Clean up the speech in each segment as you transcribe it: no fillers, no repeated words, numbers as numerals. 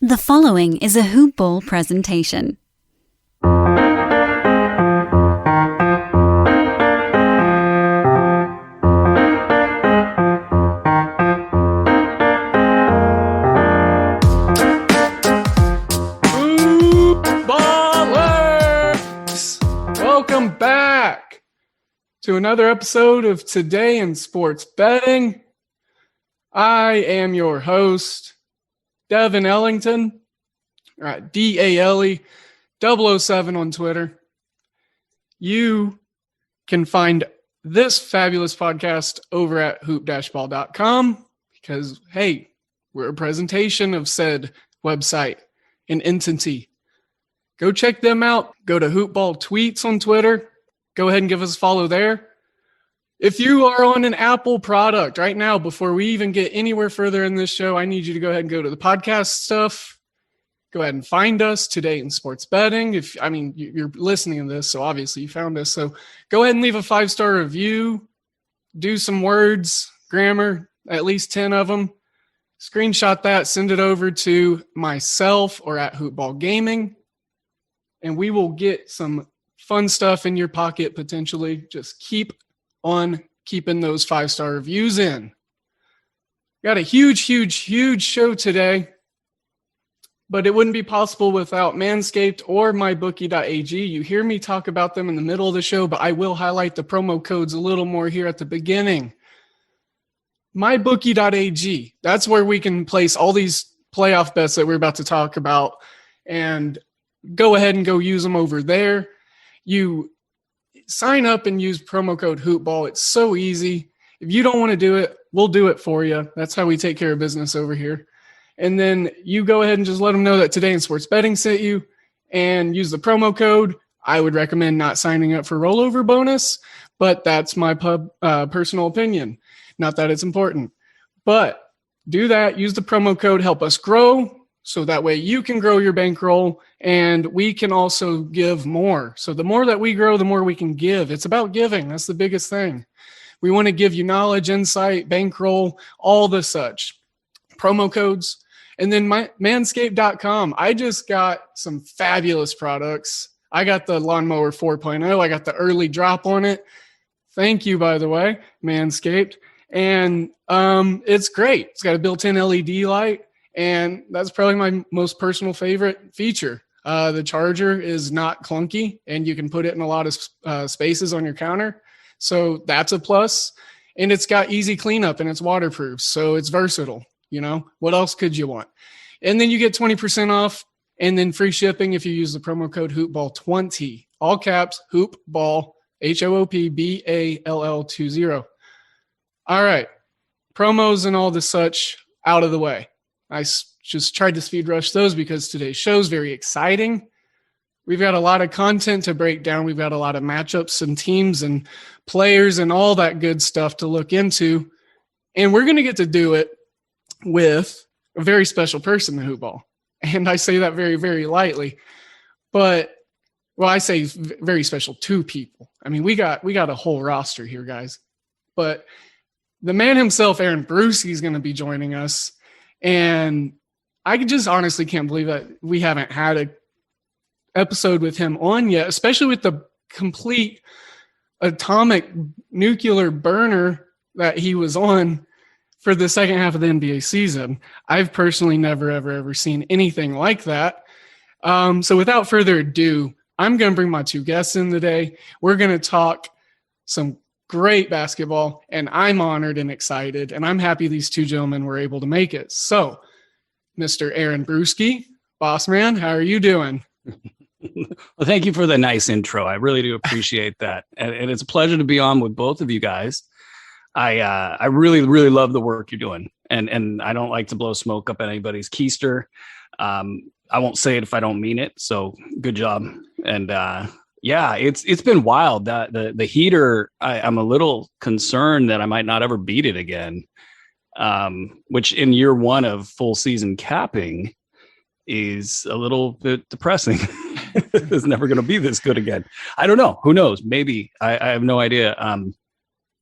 The following is a HoopBall presentation. HoopBallers! Welcome back to another episode of Today in Sports Betting. I am your host, Devin Ellington, DALE007 on Twitter. You can find this fabulous podcast over at hoop-ball.com because, hey, we're a presentation of said website and entity. Go check them out. Go to HoopBall Tweets on Twitter. Go ahead and give us a follow there. If you are on an Apple product right now, before we even get anywhere further in this show, I need you to go ahead and go to the podcast stuff. Go ahead and find us Today in Sports Betting. You're listening to this, so obviously you found us. So go ahead and leave a 5-star review. Do some words, grammar, at least 10 of them. Screenshot that, send it over to myself or at HoopBall Gaming, and we will get some fun stuff in your pocket potentially. Just keep on keeping those 5-star reviews in. Got a huge show today, but it wouldn't be possible without Manscaped or mybookie.ag. You hear me talk about them in the middle of the show, but I will highlight the promo codes a little more here at the beginning. Mybookie.ag, that's where we can place all these playoff bets that we're about to talk about, and go ahead and go use them over there. You sign up and use promo code HoopBall. It's so easy. If you don't want to do it, we'll do it for you. That's how we take care of business over here. And then you go ahead and just let them know that Today in Sports Betting sent you and use the promo code. I would recommend not signing up for rollover bonus, but that's my personal opinion. Not that it's important. But do that. Use the promo code. Help us grow. So that way you can grow your bankroll and we can also give more. So the more that we grow, the more we can give. It's about giving. That's the biggest thing. We want to give you knowledge, insight, bankroll, all the such. Promo codes. And then manscaped.com. I just got some fabulous products. I got the Lawnmower 4.0. I got the early drop on it. Thank you, by the way, Manscaped. And it's great. It's got a built-in LED light. And that's probably my most personal favorite feature. The charger is not clunky, and you can put it in a lot of spaces on your counter. So that's a plus. And it's got easy cleanup, and it's waterproof. So it's versatile. You know, what else could you want? And then you get 20% off and then free shipping if you use the promo code HoopBall20. All caps, HoopBall, HoopBall20. All right. Promos and all the such out of the way. I just tried to speed rush those because today's show is very exciting. We've got a lot of content to break down. We've got a lot of matchups and teams and players and all that good stuff to look into. And we're going to get to do it with a very special person in HoopBall. And I say that very, very lightly. But, well, I say very special two people. I mean, we got a whole roster here, guys. But the man himself, Aaron Bruski, is going to be joining us. And I just honestly can't believe that we haven't had an episode with him on yet, especially with the complete atomic nuclear burner that he was on for the second half of the NBA season. I've personally never, ever seen anything like that. So without further ado, I'm going to bring my two guests in today. We're going to talk some great basketball, and I'm honored and excited, and I'm happy these two gentlemen were able to make it. So, Mr. Aaron Bruski, boss man, how are you doing? Well, thank you for the nice intro. I really do appreciate that, and it's a pleasure to be on with both of you guys. I really love the work you're doing, and I don't like to blow smoke up anybody's keister. I won't say it if I don't mean it. So, good job, and yeah, it's been wild. The heater, I'm a little concerned that I might not ever beat it again, which in year one of full season capping is a little bit depressing. It's never going to be this good again. I don't know. Who knows? Maybe. I have no idea.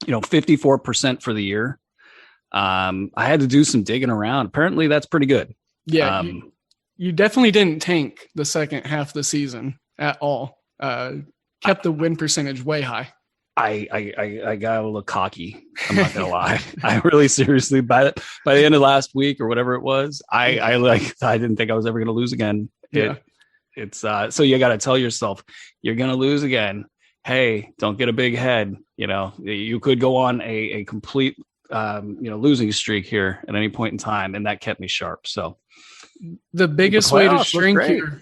54% for the year. I had to do some digging around. Apparently that's pretty good. Yeah. you definitely didn't tank the second half of the season at all. Kept the win percentage way high. I got a little cocky. I'm not gonna lie. I really seriously by the end of last week or whatever it was, I didn't think I was ever gonna lose again. It's so you got to tell yourself you're gonna lose again. Hey, don't get a big head. You could go on a complete losing streak here at any point in time, and that kept me sharp. So the biggest way to shrink your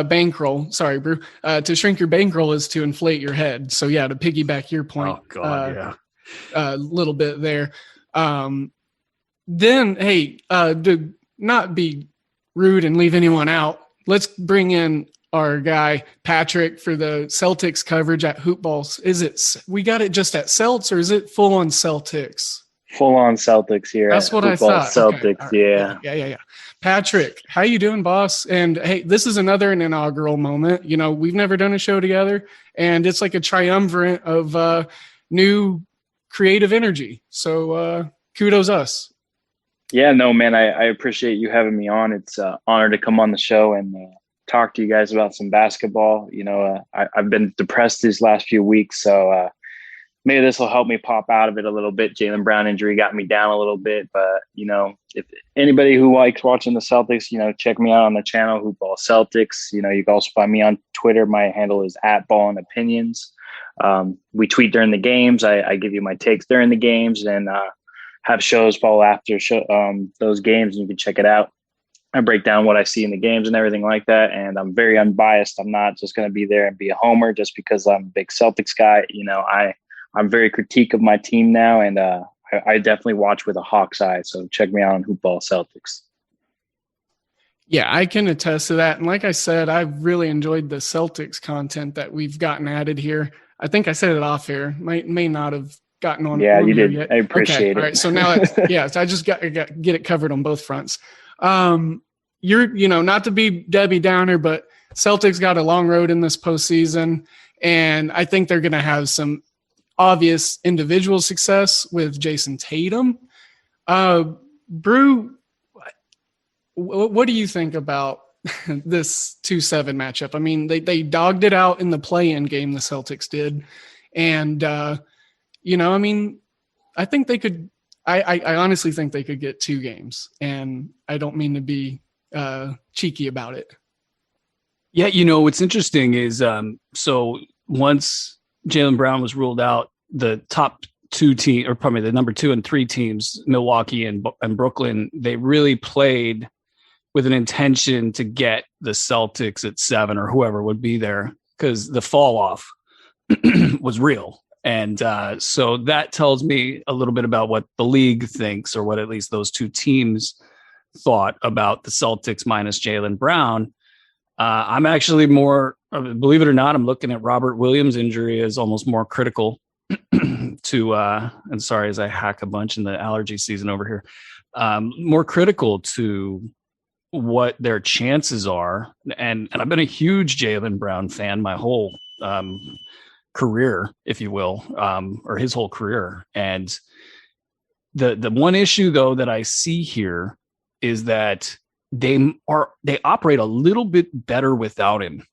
bankroll, sorry, Brew, to shrink your bankroll is to inflate your head. So yeah, to piggyback your point, a little bit there. Then, hey, to not be rude and leave anyone out, let's bring in our guy Patrick for the Celtics coverage at HoopBall. We got it just at Celts, or is it full on Celtics? Full on Celtics here. That's what I thought. Celtics, okay. Yeah. Patrick, how you doing, boss? And hey, this is another inaugural moment. We've never done a show together, and it's like a triumvirate of new creative energy. So kudos us. Yeah, no, man, I appreciate you having me on. It's an honor to come on the show and talk to you guys about some basketball. I've been depressed these last few weeks, so maybe this will help me pop out of it a little bit. Jaylen Brown injury got me down a little bit, but if anybody who likes watching the Celtics, check me out on the channel, HoopBall Celtics. You can also find me on Twitter. My handle is @BallAndOpinions. We tweet during the games. I give you my takes during the games, and have shows follow after those games, and you can check it out. I break down what I see in the games and everything like that, and I'm very unbiased. I'm not just going to be there and be a homer just because I'm a big Celtics guy. I'm very critique of my team now, and I definitely watch with a hawk's eye. So check me out on HoopBall Celtics. Yeah, I can attest to that. And like I said, I've really enjoyed the Celtics content that we've gotten added here. I think I said it off air. May not have gotten on. Yeah, you did. Yet. I appreciate it. All right, so now so I just got get it covered on both fronts. You're not to be Debbie Downer, but Celtics got a long road in this postseason, and I think they're going to have some obvious individual success with Jason Tatum. Brew, what do you think about this 2-7 matchup? I mean, they dogged it out in the play-in game, the Celtics did. And, I think they could – I honestly think they could get 2 games. And I don't mean to be cheeky about it. Yeah, what's interesting is so once Jaylen Brown was ruled out, the top 2 team, or probably the number 2 and 3 teams, Milwaukee and Brooklyn, they really played with an intention to get the Celtics at 7 or whoever would be there, because the fall off was real. And so that tells me a little bit about what the league thinks, or what at least those 2 teams thought about the Celtics minus Jaylen Brown. I'm actually more, believe it or not, I'm looking at Robert Williams' injury as almost more critical to, and sorry as I hack a bunch in the allergy season over here, more critical to what their chances are. And I've been a huge Jaylen Brown fan my whole career, if you will, or his whole career. And the one issue, though, that I see here is that they operate a little bit better without him.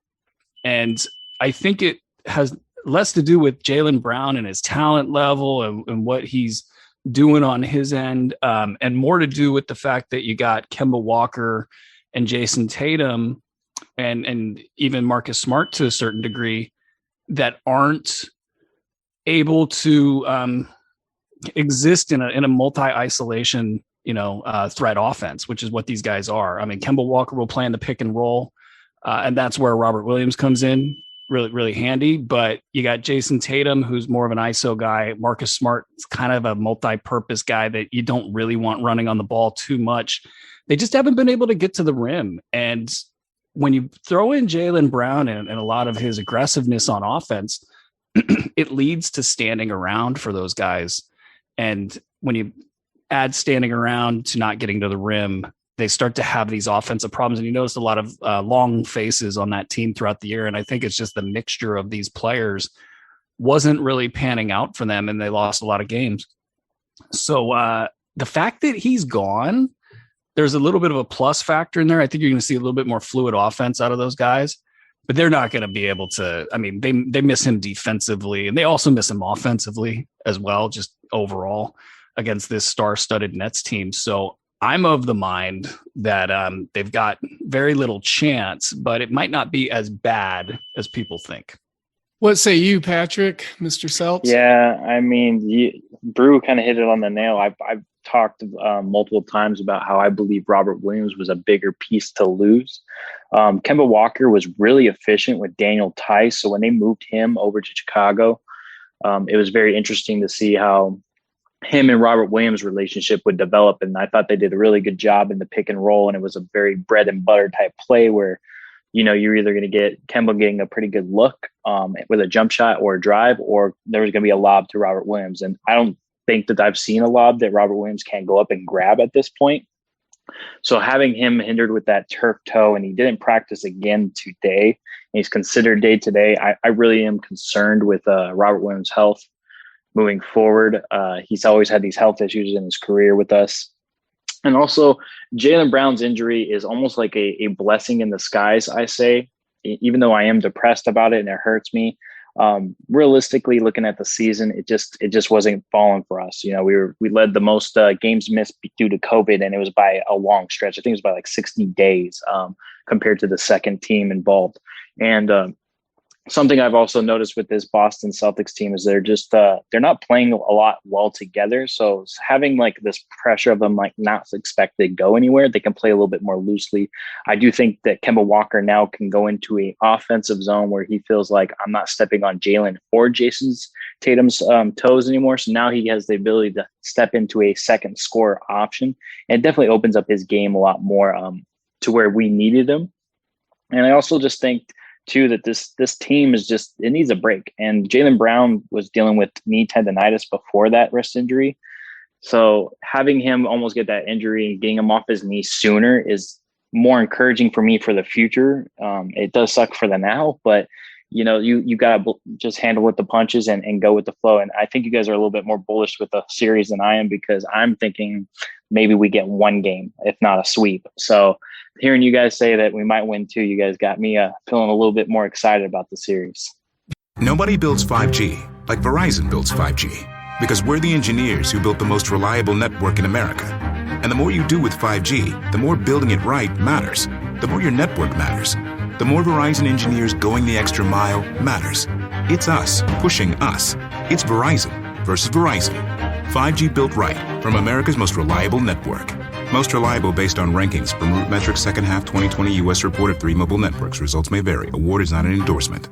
And I think it has less to do with Jaylen Brown and his talent level and what he's doing on his end, and more to do with the fact that you got Kemba Walker and Jason Tatum and even Marcus Smart to a certain degree that aren't able to exist in a multi-isolation threat offense, which is what these guys are. I mean, Kemba Walker will play in the pick and roll, and that's where Robert Williams comes in really, really handy. But you got Jason Tatum, who's more of an ISO guy. Marcus Smart is kind of a multi-purpose guy that you don't really want running on the ball too much. They just haven't been able to get to the rim. And when you throw in Jaylen Brown and a lot of his aggressiveness on offense, it leads to standing around for those guys. And when you add standing around to not getting to the rim, they start to have these offensive problems. And you notice a lot of long faces on that team throughout the year. And I think it's just the mixture of these players wasn't really panning out for them, and they lost a lot of games. So the fact that he's gone, there's a little bit of a plus factor in there. I think you're going to see a little bit more fluid offense out of those guys, but they're not going to be able to. I mean, they miss him defensively, and they also miss him offensively as well, just overall against this star-studded Nets team. So I'm of the mind that they've got very little chance, but it might not be as bad as people think. What say you, Patrick, Mr. Seltz? Yeah, I mean, Brew kind of hit it on the nail. I've talked multiple times about how I believe Robert Williams was a bigger piece to lose. Kemba Walker was really efficient with Daniel Tice. So when they moved him over to Chicago, it was very interesting to see how him and Robert Williams' relationship would develop. And I thought they did a really good job in the pick and roll. And it was a very bread and butter type play where, you know, you're either going to get Kemba getting a pretty good look with a jump shot or a drive, or there's going to be a lob to Robert Williams. And I don't think that I've seen a lob that Robert Williams can't go up and grab at this point. So having him hindered with that turf toe, and he didn't practice again today, and he's considered day to day, I really am concerned with Robert Williams' health moving forward. He's always had these health issues in his career with us. And also, Jaylen Brown's injury is almost like a blessing in disguise, I say, even though I am depressed about it and it hurts me. Realistically, looking at the season, it just wasn't falling for us. You know, we led the most games missed due to COVID, and it was by a long stretch. I think it was by like 60 days compared to the second team involved. And something I've also noticed with this Boston Celtics team is they're just they're not playing a lot well together. So having like this pressure of them like not expected to go anywhere, they can play a little bit more loosely. I do think that Kemba Walker now can go into an offensive zone where he feels like I'm not stepping on Jalen or Jason Tatum's toes anymore. So now he has the ability to step into a second score option, and it definitely opens up his game a lot more to where we needed him. And I also just think too that this team is just, it needs a break. And Jaylen Brown was dealing with knee tendonitis before that wrist injury. So having him almost get that injury and getting him off his knee sooner is more encouraging for me for the future. It does suck for the now, but you know, you got to just handle with the punches and go with the flow. And I think you guys are a little bit more bullish with the series than I am, because I'm thinking maybe we get one game, if not a sweep. So hearing you guys say that we might win two, you guys got me feeling a little bit more excited about the series. Nobody builds 5G like Verizon builds 5G, because we're the engineers who built the most reliable network in America. And the more you do with 5G, the more building it right matters. The more your network matters. The more Verizon engineers going the extra mile matters. It's us pushing us. It's Verizon versus Verizon. 5G built right from America's most reliable network. Most reliable based on rankings from Root Metrics second half 2020 U.S. report of 3 mobile networks. Results may vary. Award is not an endorsement.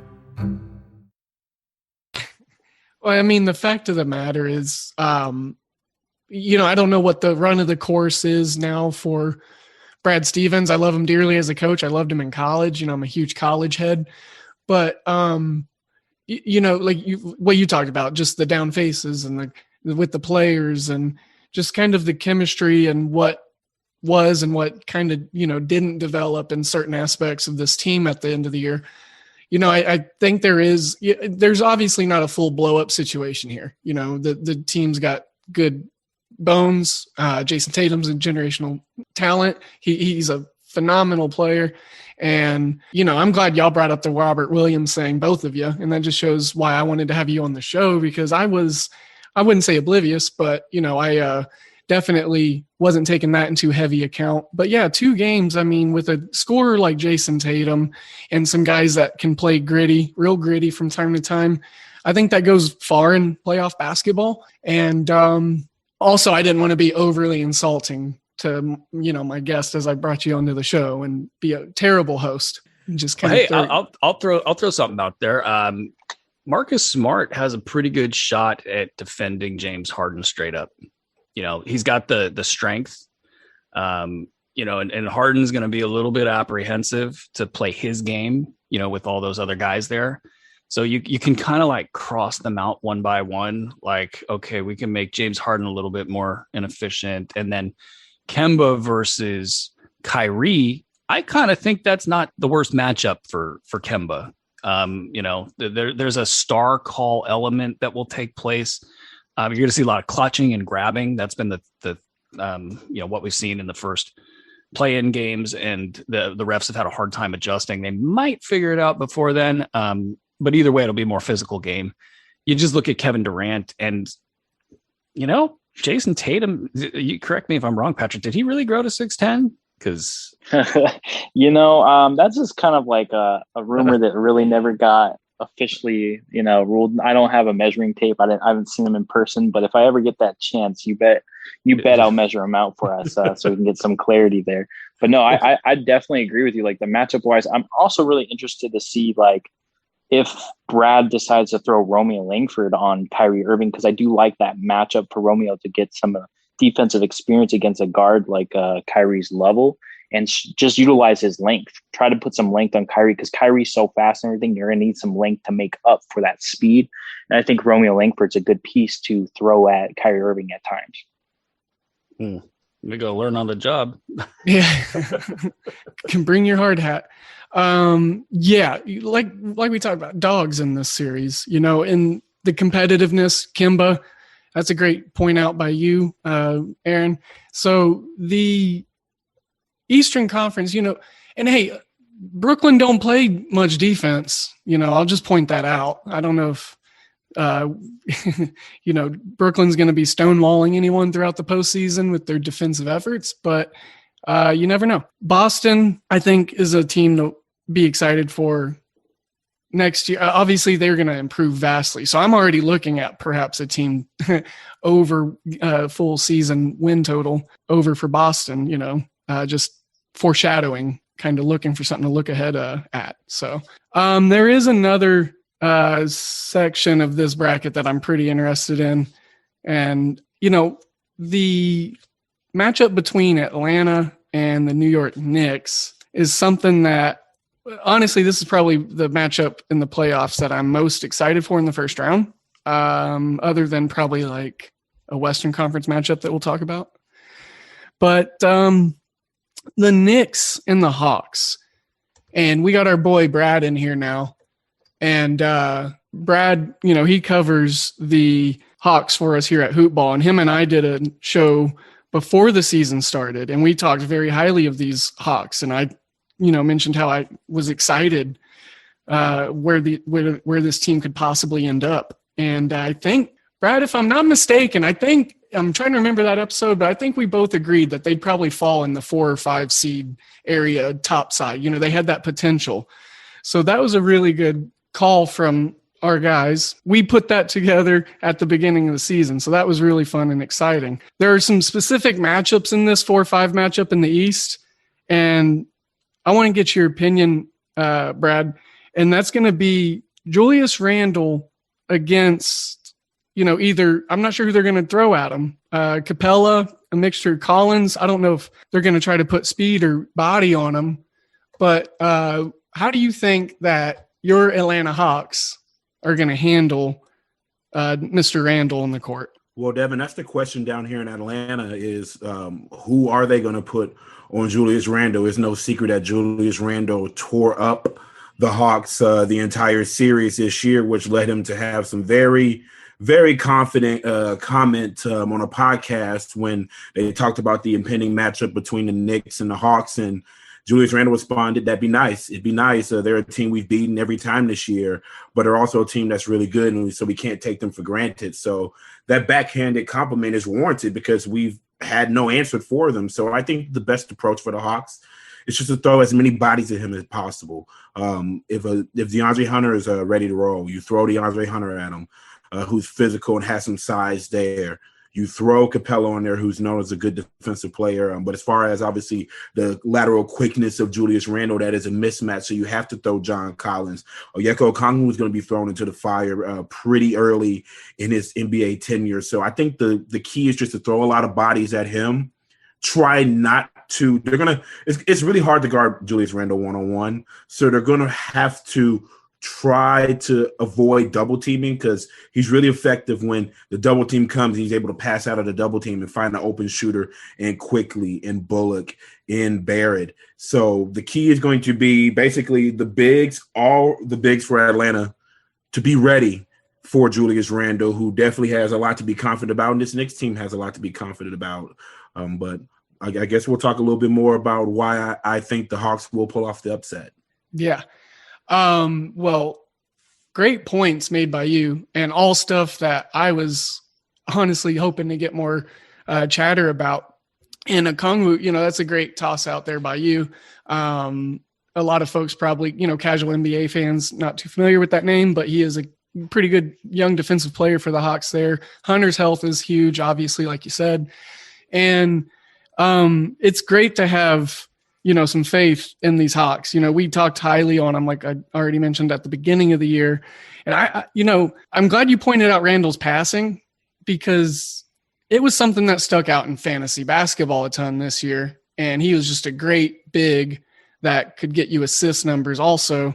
Well, I mean, the fact of the matter is, you know, I don't know what the run of the course is now for Brad Stevens. I love him dearly as a coach. I loved him in college. You know, I'm a huge college head. But, you know, like what you talked about, just the down faces and with the players and just kind of the chemistry and what was and what kind of, you know, didn't develop in certain aspects of this team at the end of the year. You know, I think there's obviously not a full blow up situation here. You know, the team's got good bones. Jason Tatum's a generational talent. He's a phenomenal player. And, you know, I'm glad y'all brought up the Robert Williams thing, both of you. And that just shows why I wanted to have you on the show, because I wouldn't say oblivious, but, you know, I definitely wasn't taking that into heavy account. But yeah, 2 games, I mean, with a scorer like Jason Tatum and some guys that can play gritty, real gritty from time to time, I think that goes far in playoff basketball. And also, I didn't want to be overly insulting to, you know, my guest as I brought you onto the show and be a terrible host. Just kind of I'll throw something out there. Marcus Smart has a pretty good shot at defending James Harden straight up. You know, he's got the strength, you know, and Harden's going to be a little bit apprehensive to play his game, you know, with all those other guys there. So you can kind of like cross them out one by one. Like, okay, we can make James Harden a little bit more inefficient. And then Kemba versus Kyrie, I kind of think that's not the worst matchup for Kemba. You know, there's a star call element that will take place. You're going to see a lot of clutching and grabbing. That's been the what we've seen in the first play-in games, and the refs have had a hard time adjusting. They might figure it out before then. But either way, it'll be a more physical game. You just look at Kevin Durant and, Jason Tatum, you correct me if I'm wrong, Patrick, did he really grow to 6'10"? Because that's just kind of like a rumor that really never got officially ruled. I don't have a measuring tape. I haven't seen him in person, but if I ever get that chance, you bet I'll measure him out for us so we can get some clarity there. But no, I definitely agree with you. Like the matchup wise, I'm also really interested to see like if Brad decides to throw Romeo Langford on Kyrie Irving, because I do like that matchup for Romeo to get some defensive experience against a guard like Kyrie's level, and just utilize his length. Try to put some length on Kyrie, because Kyrie's so fast and everything. You're going to need some length to make up for that speed. And I think Romeo Langford's a good piece to throw at Kyrie Irving at times. We go learn on the job. Yeah. Can bring your hard hat. Like we talked about dogs in this series, in the competitiveness, Kimba, that's a great point out by you, Aaron. So the Eastern Conference, and hey, Brooklyn don't play much defense. I'll just point that out. I don't know if, Brooklyn's going to be stonewalling anyone throughout the postseason with their defensive efforts, but you never know. Boston, I think, is a team to be excited for next year. Obviously, they're going to improve vastly. So I'm already looking at perhaps a team over full season win total over for Boston, just foreshadowing, kind of looking for something to look ahead at. So there is another section of this bracket that I'm pretty interested in. And, the matchup between Atlanta and the New York Knicks is something that, honestly, this is probably the matchup in the playoffs that I'm most excited for in the first round, other than probably like a Western Conference matchup that we'll talk about. But the Knicks and the Hawks, and we got our boy Brad in here now. And Brad, he covers the Hawks for us here at HoopBall, and him and I did a show before the season started, and we talked very highly of these Hawks. And I, mentioned how I was excited where this team could possibly end up. And I think, Brad, if I'm not mistaken, I'm trying to remember that episode, but I think we both agreed that they'd probably fall in the 4 or 5 seed area top side. They had that potential. So that was a really good call from our guys. We put that together at the beginning of the season. So that was really fun and exciting. There are some specific matchups in this 4-5 matchup in the East. And I want to get your opinion, Brad. And that's going to be Julius Randle against, either, I'm not sure who they're going to throw at him. Capella, a mixture of Collins. I don't know if they're going to try to put speed or body on him. But how do you think that your Atlanta Hawks are going to handle Mr. Randle in the court? Well, Devin, that's the question down here in Atlanta is who are they going to put on Julius Randle? It's no secret that Julius Randle tore up the Hawks the entire series this year, which led him to have some very, very confident comment on a podcast when they talked about the impending matchup between the Knicks and the Hawks. And Julius Randle responded, that'd be nice. It'd be nice. They're a team we've beaten every time this year, but they're also a team that's really good, and so we can't take them for granted. So that backhanded compliment is warranted because we've had no answer for them. So I think the best approach for the Hawks is just to throw as many bodies at him as possible. If DeAndre Hunter is ready to roll, you throw DeAndre Hunter at him, who's physical and has some size there. You throw Capella on there, who's known as a good defensive player. But as far as obviously the lateral quickness of Julius Randle, that is a mismatch. So you have to throw John Collins. Onyeka Okongwu is going to be thrown into the fire pretty early in his NBA tenure. So I think the key is just to throw a lot of bodies at him. Try not to. It's really hard to guard Julius Randle one-on-one. So they're going to have to try to avoid double teaming because he's really effective when the double team comes. He's able to pass out of the double team and find an open shooter and quickly in Bullock, in Barrett. So the key is going to be basically all the bigs for Atlanta to be ready for Julius Randle, who definitely has a lot to be confident about, and this Knicks team has a lot to be confident about. But I guess we'll talk a little bit more about why I think the Hawks will pull off the upset. Yeah. Well, great points made by you, and all stuff that I was honestly hoping to get more chatter about. And Okongwu, that's a great toss out there by you. A lot of folks probably, casual NBA fans, not too familiar with that name, but he is a pretty good young defensive player for the Hawks there. Hunter's health is huge, obviously, like you said. And it's great to have, some faith in these Hawks. We talked highly on them, like I already mentioned at the beginning of the year. And I'm glad you pointed out Randall's passing, because it was something that stuck out in fantasy basketball a ton this year. And he was just a great big that could get you assist numbers also.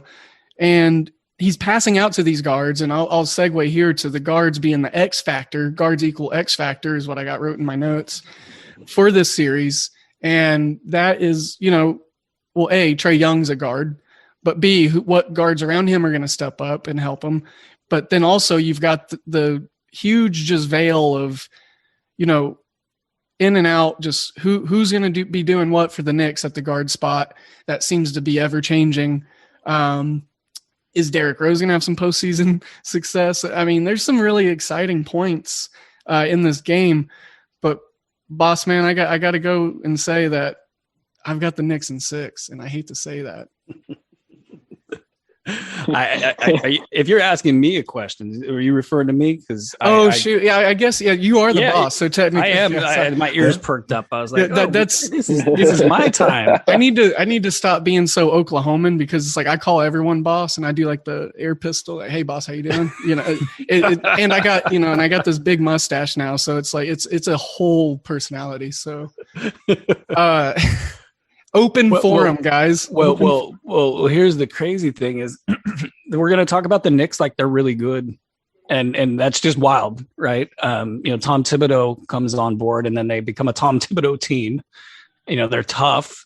And he's passing out to these guards. And I'll segue here to the guards being the X factor. Guards equal X factor is what I got wrote in my notes for this series. And that is, well, A, Trae Young's a guard, but B, what guards around him are going to step up and help him. But then also you've got the huge just veil of, in and out, just who's going to be doing what for the Knicks at the guard spot. That seems to be ever changing. Is Derrick Rose going to have some postseason success? I mean, there's some really exciting points in this game, but boss man, I got to go and say that I've got the Knicks in 6, and I hate to say that. If you're asking me a question, are you referring to me? Because shoot, yeah, I guess you are the boss. So technically, I am. Yeah, my ears perked up. I was like, this is my time. I need to stop being so Oklahoman, because it's like I call everyone boss, and I do like the air pistol. Like, hey boss, how you doing? And I got and I got this big mustache now, so it's like it's a whole personality. So. Open forum, guys. Well, here's the crazy thing is we're going to talk about the Knicks like they're really good. And that's just wild, right? Tom Thibodeau comes on board, and then they become a Tom Thibodeau team. They're tough,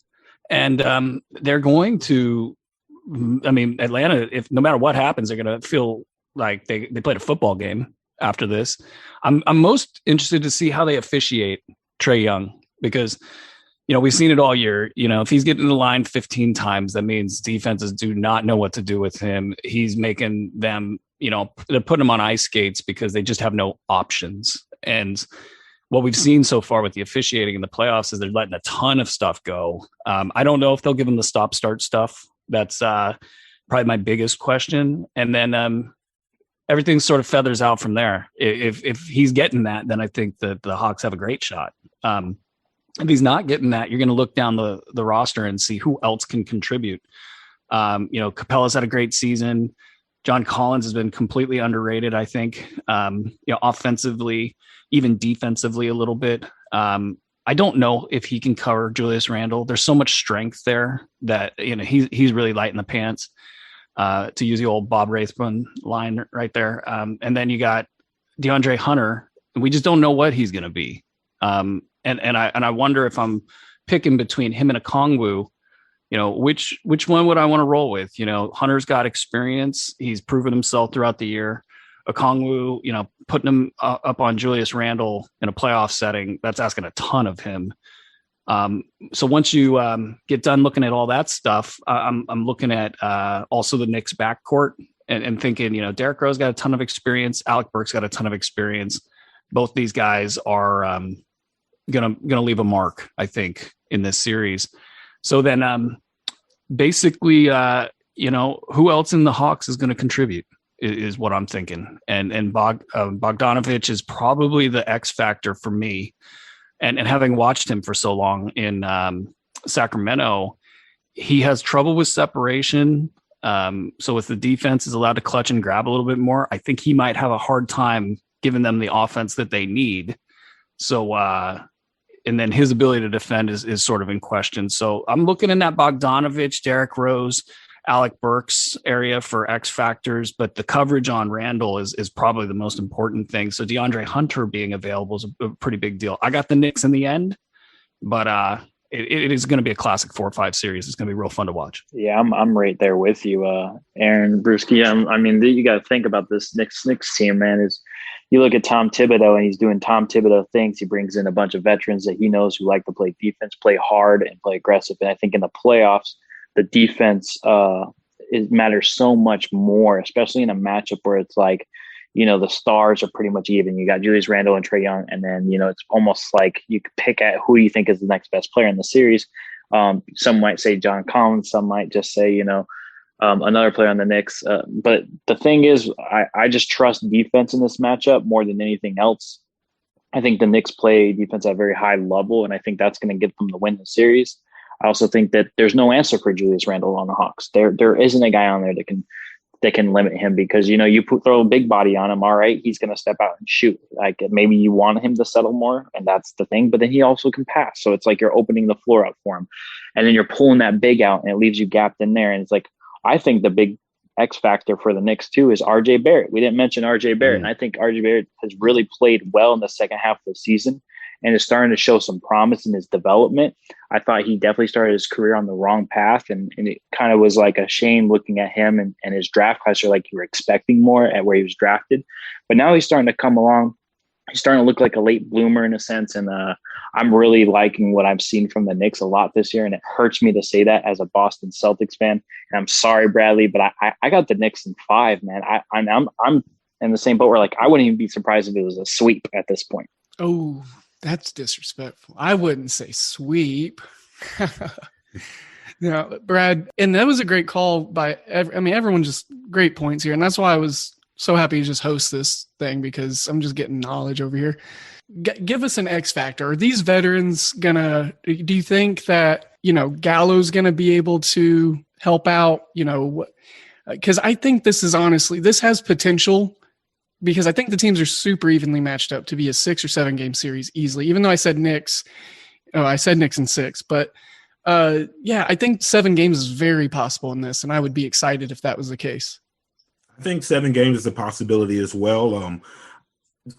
and they're going to, Atlanta, if no matter what happens, they're going to feel like they played a football game after this. I'm most interested to see how they officiate Trae Young, because we've seen it all year. If he's getting in the line 15 times, that means defenses do not know what to do with him. He's making them, they're putting him on ice skates because they just have no options. And what we've seen so far with the officiating in the playoffs is they're letting a ton of stuff go. I don't know if they'll give him the stop-start stuff. That's probably my biggest question. And then everything sort of feathers out from there. If he's getting that, then I think that the Hawks have a great shot. If he's not getting that, you're going to look down the roster and see who else can contribute. Capella's had a great season. John Collins has been completely underrated, I think, offensively, even defensively a little bit. I don't know if he can cover Julius Randle. There's so much strength there that, he's really light in the pants, to use the old Bob Rathbun line right there. And then you got DeAndre Hunter. We just don't know what he's going to be. And I wonder if I'm picking between him and Okongwu, which one would I want to roll with? Hunter's got experience. He's proven himself throughout the year. Okongwu, putting him up on Julius Randle in a playoff setting, that's asking a ton of him. So once you get done looking at all that stuff, I'm looking at also the Knicks backcourt and thinking, Derrick Rose got a ton of experience. Alec Burks got a ton of experience. Both these guys are gonna leave a mark, I think, in this series. So then basically who else in the Hawks is going to contribute is what I'm thinking. And Bogdanovich is probably the X factor for me. And having watched him for so long in Sacramento, he has trouble with separation. So if the defense is allowed to clutch and grab a little bit more, I think he might have a hard time giving them the offense that they need. So and then his ability to defend is sort of in question. So I'm looking in that Bogdanovich, Derrick Rose, Alec Burks area for X factors, but the coverage on Randall is probably the most important thing. So DeAndre Hunter being available is a pretty big deal. I got the Knicks in the end, but it is going to be a classic 4-5 series. It's going to be real fun to watch. Yeah, I'm right there with you, Aaron, Bruski. I mean, you got to think about this Knicks team, man. Is you look at Tom Thibodeau and he's doing Tom Thibodeau things. He brings in a bunch of veterans that he knows who like to play defense, play hard, and play aggressive. And I think in the playoffs, the defense it matters so much more, especially in a matchup where it's like, the stars are pretty much even. You got Julius Randle and Trae Young, and then it's almost like you could pick at who you think is the next best player in the series. Some might say John Collins, some might just say another player on the Knicks. But the thing is, I just trust defense in this matchup more than anything else. I think the Knicks play defense at a very high level, and I think that's going to get them to win the series. I also think that there's no answer for Julius Randle on the Hawks. There isn't a guy on there that can limit him, because you throw a big body on him, all right, he's going to step out and shoot. Like, maybe you want him to settle more, and that's the thing, but then he also can pass. So it's like you're opening the floor up for him, and then you're pulling that big out, and it leaves you gapped in there. And it's like, I think the big X factor for the Knicks too is RJ Barrett. We didn't mention RJ Barrett, and I think RJ Barrett has really played well in the second half of the season and is starting to show some promise in his development. I thought he definitely started his career on the wrong path, and it kind of was like a shame looking at him and his draft class. You're like, you were expecting more at where he was drafted, but now he's starting to come along. He's starting to look like a late bloomer in a sense, and I'm really liking what I've seen from the Knicks a lot this year, and it hurts me to say that as a Boston Celtics fan. And I'm sorry, Bradley, but I got the Knicks in 5, man. I'm in the same boat where, like, I wouldn't even be surprised if it was a sweep at this point. Oh, that's disrespectful. I wouldn't say sweep. No, Brad, and that was a great call by everyone, just great points here. And that's why I was so happy to just host this thing, because I'm just getting knowledge over here. Give us an X factor. Are these veterans do you think that, Gallo's going to be able to help out, because I think this has potential, because I think the teams are super evenly matched up to be a 6 or 7 game series easily, even though I said Knicks. I said Knicks in 6, but I think 7 games is very possible in this, and I would be excited if that was the case. I think 7 games is a possibility as well.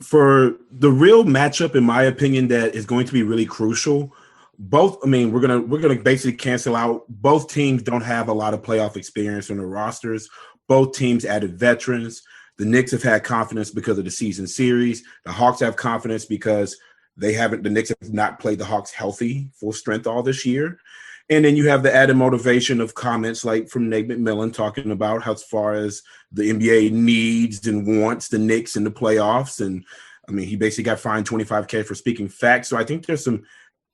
For the real matchup, in my opinion, that is going to be really crucial. We're gonna basically cancel out. Both teams don't have a lot of playoff experience on their rosters. Both teams added veterans. The Knicks have had confidence because of the season series. The Hawks have confidence because the Knicks have not played the Hawks healthy, full strength all this year. And then you have the added motivation of comments like from Nate McMillan talking about how, as far as the NBA needs and wants the Knicks in the playoffs. And he basically got fined $25,000 for speaking facts. So I think there's some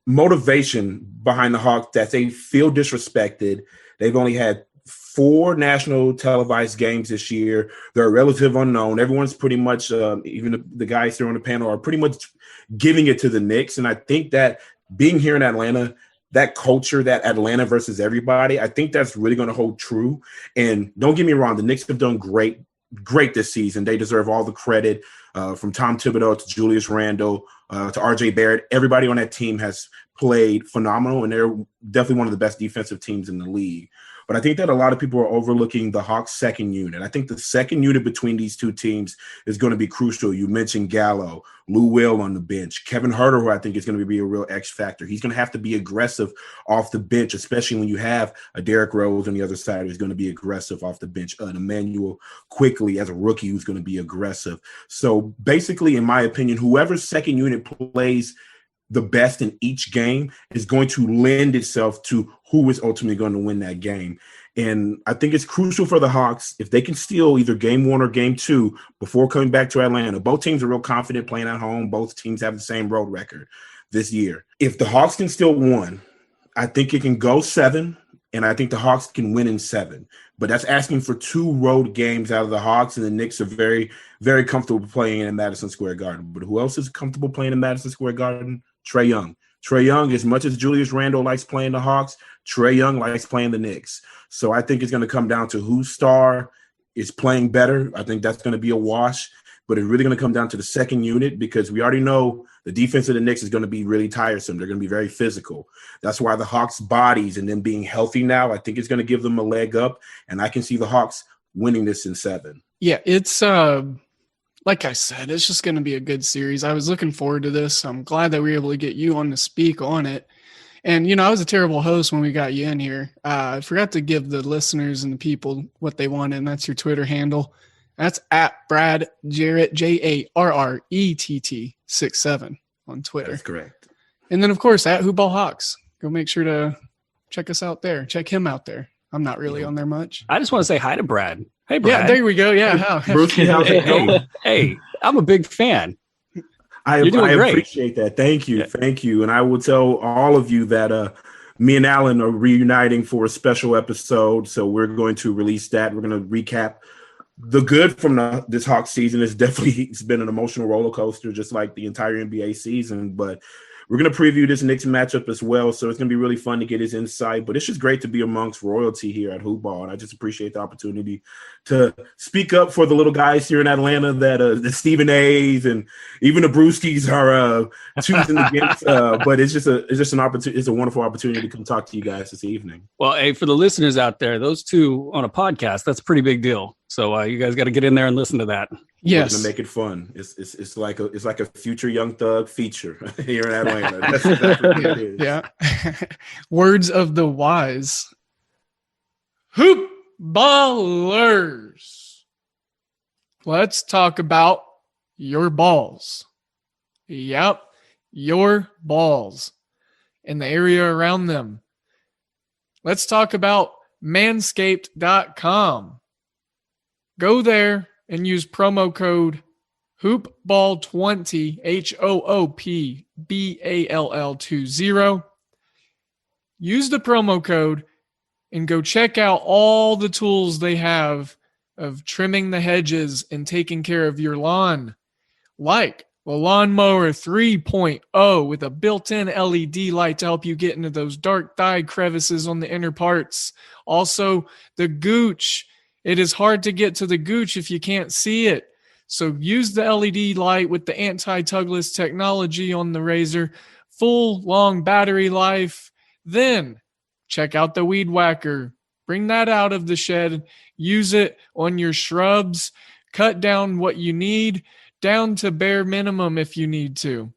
motivation behind the Hawks that they feel disrespected. They've only had 4 national televised games this year. They're a relative unknown. Everyone's pretty much, even the guys here on the panel, are pretty much giving it to the Knicks. And I think that being here in Atlanta, that culture, that Atlanta versus everybody, I think that's really going to hold true. And don't get me wrong, the Knicks have done great this season. They deserve all the credit, from Tom Thibodeau to Julius Randle to RJ Barrett. Everybody on that team has played phenomenal, and they're definitely one of the best defensive teams in the league. But I think that a lot of people are overlooking the Hawks' second unit. I think the second unit between these two teams is going to be crucial. You mentioned Gallo, Lou Will on the bench, Kevin Huerter, who I think is going to be a real X factor. He's going to have to be aggressive off the bench, especially when you have a Derrick Rose on the other side who's going to be aggressive off the bench, an Emmanuel quickly as a rookie who's going to be aggressive. So basically, in my opinion, whoever's second unit plays the best in each game is going to lend itself to who is ultimately going to win that game. And I think it's crucial for the Hawks, if they can steal either game 1 or game 2 before coming back to Atlanta. Both teams are real confident playing at home. Both teams have the same road record this year. If the Hawks can steal 1, I think it can go 7, and I think the Hawks can win in 7. But that's asking for 2 road games out of the Hawks, and the Knicks are very, very comfortable playing in Madison Square Garden. But who else is comfortable playing in Madison Square Garden? Trae Young. Trae Young, as much as Julius Randle likes playing the Hawks, Trae Young likes playing the Knicks. So I think it's going to come down to whose star is playing better. I think that's going to be a wash. But it's really going to come down to the second unit, because we already know the defense of the Knicks is going to be really tiresome. They're going to be very physical. That's why the Hawks' bodies and them being healthy now, I think it's going to give them a leg up. And I can see the Hawks winning this in 7. Yeah, it's like I said, it's just going to be a good series. I was looking forward to this. I'm glad that we were able to get you on to speak on it. And, I was a terrible host when we got you in here. I forgot to give the listeners and the people what they wanted, and that's your Twitter handle. That's at Brad Jarrett, JARRETT 67 on Twitter. That's correct. And then, of course, at HoopBall Hawks. Go make sure to check us out there. Check him out there. I'm not really on there much. I just want to say hi to Brad. Hey, Brad. Yeah, there we go. Yeah. Bruski, how's it going? Hey, I'm a big fan. I appreciate that. Thank you. Yeah. Thank you. And I will tell all of you that me and Alan are reuniting for a special episode. So we're going to release that. We're going to recap the good from this Hawks season. It's been an emotional roller coaster, just like the entire NBA season. But we're going to preview this Knicks matchup as well. So it's going to be really fun to get his insight. But it's just great to be amongst royalty here at HoopBall. And I just appreciate the opportunity to speak up for the little guys here in Atlanta that the Stephen A's and even the Bruskis are choosing against. But it's just an opportunity. It's a wonderful opportunity to come talk to you guys this evening. Well, hey, for the listeners out there, those two on a podcast, that's a pretty big deal. So you guys got to get in there and listen to that. Yes, we're gonna make it fun. It's like a future Young Thug feature here in Atlanta. That's what it is. Yeah. Words of the wise. Hoop ballers. Let's talk about your balls. Yep, your balls and the area around them. Let's talk about manscaped.com. Go there and use promo code HoopBall20, HoopBall20. Use the promo code and go check out all the tools they have of trimming the hedges and taking care of your lawn, like the Lawnmower 3.0 with a built-in LED light to help you get into those dark dye crevices on the inner parts. Also, the Gooch. It is hard to get to the Gooch if you can't see it. So use the LED light with the anti-tugless technology on the razor, full long battery life. Then check out the Weed Whacker. Bring that out of the shed. Use it on your shrubs. Cut down what you need, down to bare minimum if you need to.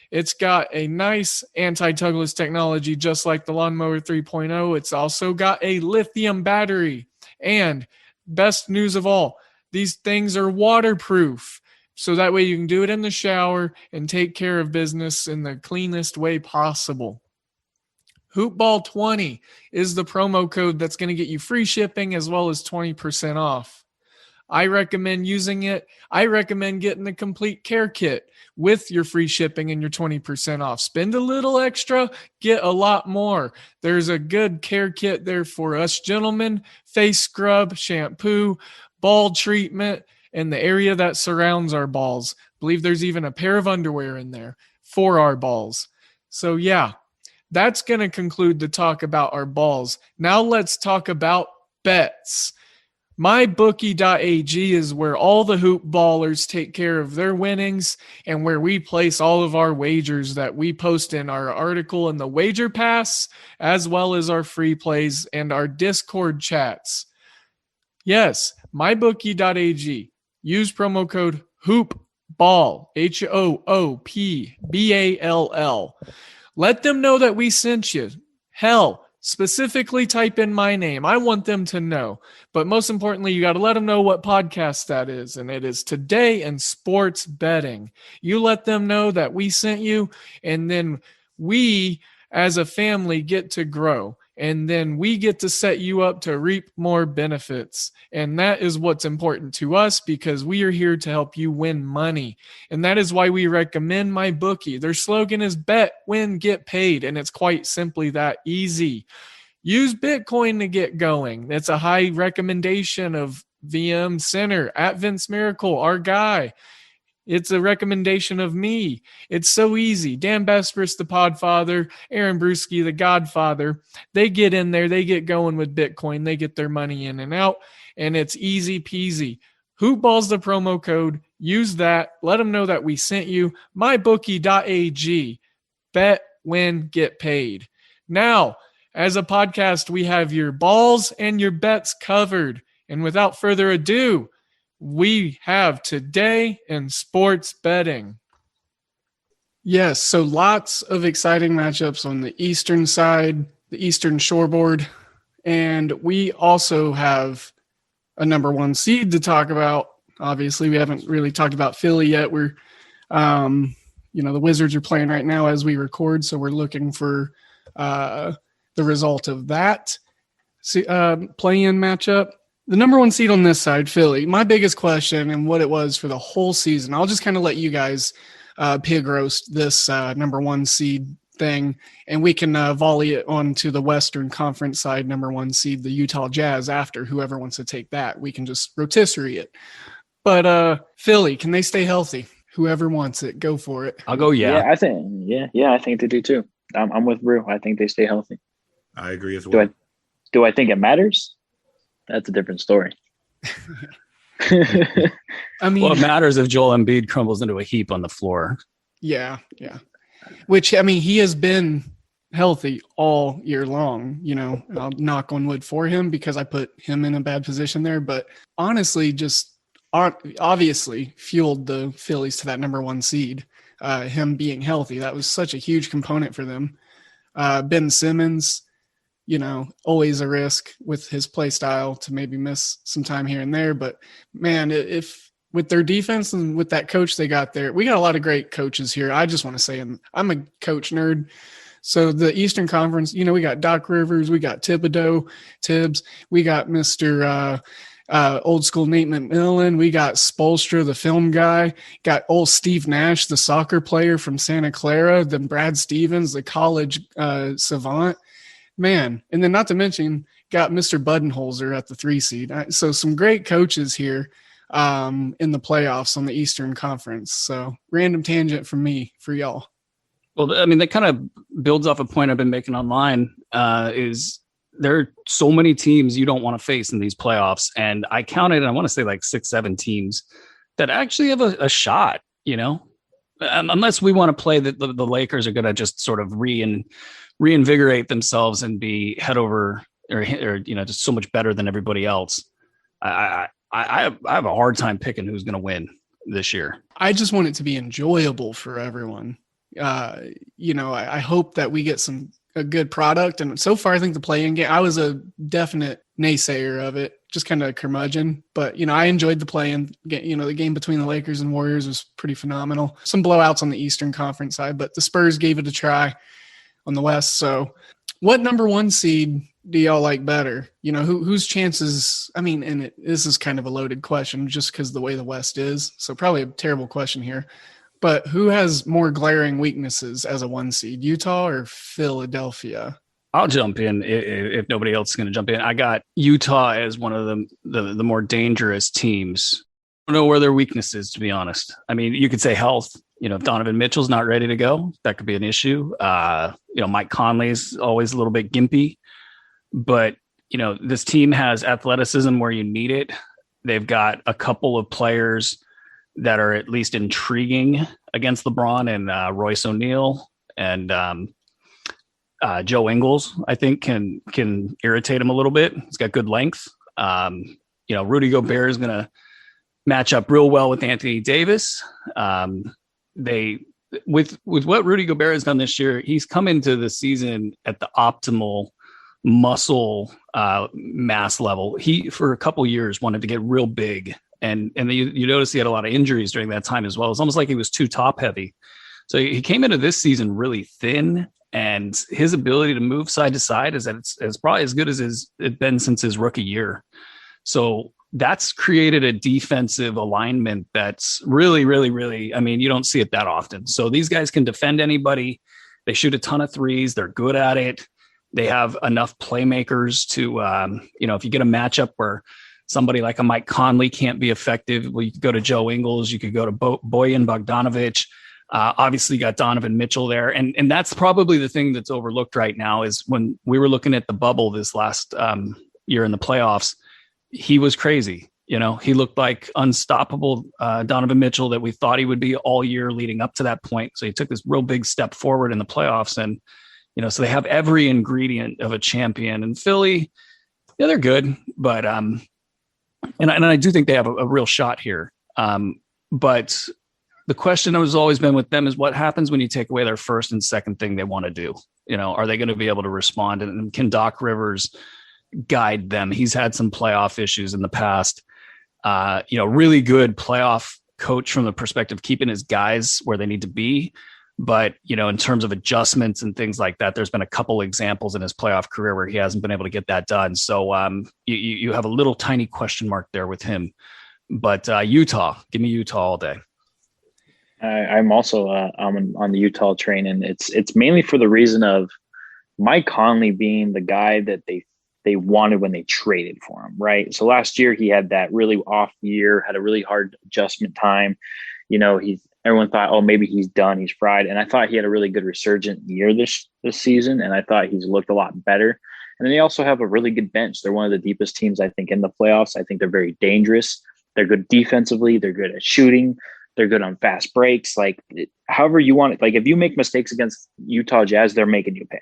It's got a nice anti-tugless technology just like the Lawnmower 3.0. It's also got a lithium battery. And best news of all, these things are waterproof. So that way you can do it in the shower and take care of business in the cleanest way possible. HoopBall20 is the promo code that's going to get you free shipping as well as 20% off. I recommend using it. I recommend getting the complete care kit with your free shipping and your 20% off. Spend a little extra, get a lot more. There's a good care kit there for us gentlemen: face scrub, shampoo, ball treatment, and the area that surrounds our balls. I believe there's even a pair of underwear in there for our balls. So yeah, that's going to conclude the talk about our balls. Now let's talk about bets. MyBookie.ag is where all the hoop ballers take care of their winnings and where we place all of our wagers that we post in our article in the Wager Pass, as well as our free plays and our Discord chats. Yes, MyBookie.ag. Use promo code HoopBall, HoopBall. Let them know that we sent you. Hell, specifically type in my name. I want them to know. But most importantly, you got to let them know what podcast that is. And it is Today in Sports Betting. You let them know that we sent you, and then we as a family get to grow. And then we get to set you up to reap more benefits. And that is what's important to us, because we are here to help you win money. And that is why we recommend MyBookie. Their slogan is bet, win, get paid. And it's quite simply that easy. Use Bitcoin to get going. That's a high recommendation of VM Center at Vince Miracle, our guy. It's a recommendation of me. It's so easy. Dan Bespris, the Podfather, Aaron Bruski, the Godfather, they get in there, they get going with Bitcoin, they get their money in and out, and it's easy peasy. HoopBall's the promo code. Use that. Let them know that we sent you. MyBookie.ag. Bet, win, get paid. Now, as a podcast, we have your balls and your bets covered. And without further ado, we have Today in Sports Betting. Yes, so lots of exciting matchups on the eastern side, the eastern shoreboard, and we also have a number one seed to talk about. Obviously, we haven't really talked about Philly yet. We're, the Wizards are playing right now as we record, so we're looking for the result of that play-in matchup. The number one seed on this side, Philly. My biggest question and what it was for the whole season. I'll just kind of let you guys pig roast this number one seed thing, and we can volley it onto the Western Conference side, number one seed, the Utah Jazz, after whoever wants to take that. We can just rotisserie it. But Philly, can they stay healthy? Whoever wants it, go for it. I'll go. Yeah, I think they do too. I'm with Brew. I think they stay healthy. I agree as well. Do I think it matters? That's a different story. I mean, well, it matters if Joel Embiid crumbles into a heap on the floor. Yeah. Which, I mean, he has been healthy all year long. I'll knock on wood for him because I put him in a bad position there. But honestly, just obviously fueled the Phillies to that number one seed. Him being healthy, that was such a huge component for them. Ben Simmons, always a risk with his play style to maybe miss some time here and there. But man, if with their defense and with that coach they got there, we got a lot of great coaches here. I just want to say, and I'm a coach nerd. So the Eastern Conference, we got Doc Rivers, we got Tibbs, we got Mr. Old school Nate McMillan, we got Spoelstra, the film guy, got old Steve Nash, the soccer player from Santa Clara, then Brad Stevens, the college savant. Man, and then not to mention got Mr. Budenholzer at the 3 seed. So some great coaches here in the playoffs on the Eastern Conference. So random tangent from me for y'all. Well, I mean, that kind of builds off a point I've been making online is there are so many teams you don't want to face in these playoffs. And I counted, I want to say like 6-7 teams that actually have a shot, unless we want to play that the Lakers are going to just sort of reinvigorate themselves and be head over or just so much better than everybody else. I have a hard time picking who's going to win this year. I just want it to be enjoyable for everyone. I hope that we get a good product. And so far, I think the play-in game, I was a definite naysayer of it, just kind of curmudgeon. But, I enjoyed the play-in game. The game between the Lakers and Warriors was pretty phenomenal. Some blowouts on the Eastern Conference side, but the Spurs gave it a try on the West. So what number one seed do y'all like better? Whose chances, this is kind of a loaded question just because the way the West is. So probably a terrible question here. But who has more glaring weaknesses as a one seed, Utah or Philadelphia? I'll jump in if nobody else is going to jump in. I got Utah as one of the more dangerous teams. I don't know where their weakness is, to be honest. I mean, you could say health. If Donovan Mitchell's not ready to go, that could be an issue. Mike Conley's always a little bit gimpy. But, this team has athleticism where you need it. They've got a couple of players that are at least intriguing against LeBron and Royce O'Neal and Joe Ingles, I think can irritate him a little bit. He's got good length. Rudy Gobert is going to match up real well with Anthony Davis. With what Rudy Gobert has done this year, he's come into the season at the optimal muscle mass level. He, for a couple years, wanted to get real big. And you notice he had a lot of injuries during that time as well. It's almost like he was too top heavy. So he came into this season really thin, and his ability to move side to side is probably as good as it's been since his rookie year. So that's created a defensive alignment that's really, really, really, you don't see it that often. So these guys can defend anybody. They shoot a ton of threes. They're good at it. They have enough playmakers to, if you get a matchup where somebody like a Mike Conley can't be effective, well, you could go to Joe Ingles, you could go to Bojan Bogdanovic. Obviously, you got Donovan Mitchell there. And that's probably the thing that's overlooked right now is when we were looking at the bubble this last year in the playoffs, he was crazy. He looked like unstoppable Donovan Mitchell that we thought he would be all year leading up to that point. So he took this real big step forward in the playoffs. And, so they have every ingredient of a champion. And Philly, they're good. But and I do think they have a real shot here. But The question has always been with them is what happens when you take away their first and second thing they want to do? Are they going to be able to respond? And can Doc Rivers guide them? He's had some playoff issues in the past. Really good playoff coach from the perspective of keeping his guys where they need to be. But, in terms of adjustments and things like that, there's been a couple examples in his playoff career where he hasn't been able to get that done. So you have a little tiny question mark there with him. But Utah, give me Utah all day. I'm also on the Utah train, and it's mainly for the reason of Mike Conley being the guy that they wanted when they traded for him, right? So last year he had that really off year, had a really hard adjustment time. Everyone thought, oh, maybe he's done, he's fried, and I thought he had a really good resurgent year this season, and I thought he's looked a lot better. And then they also have a really good bench. They're one of the deepest teams, I think, in the playoffs. I think they're very dangerous. They're good defensively. They're good at shooting. They're good on fast breaks. Like, however you want it. Like, if you make mistakes against Utah Jazz, they're making you pay,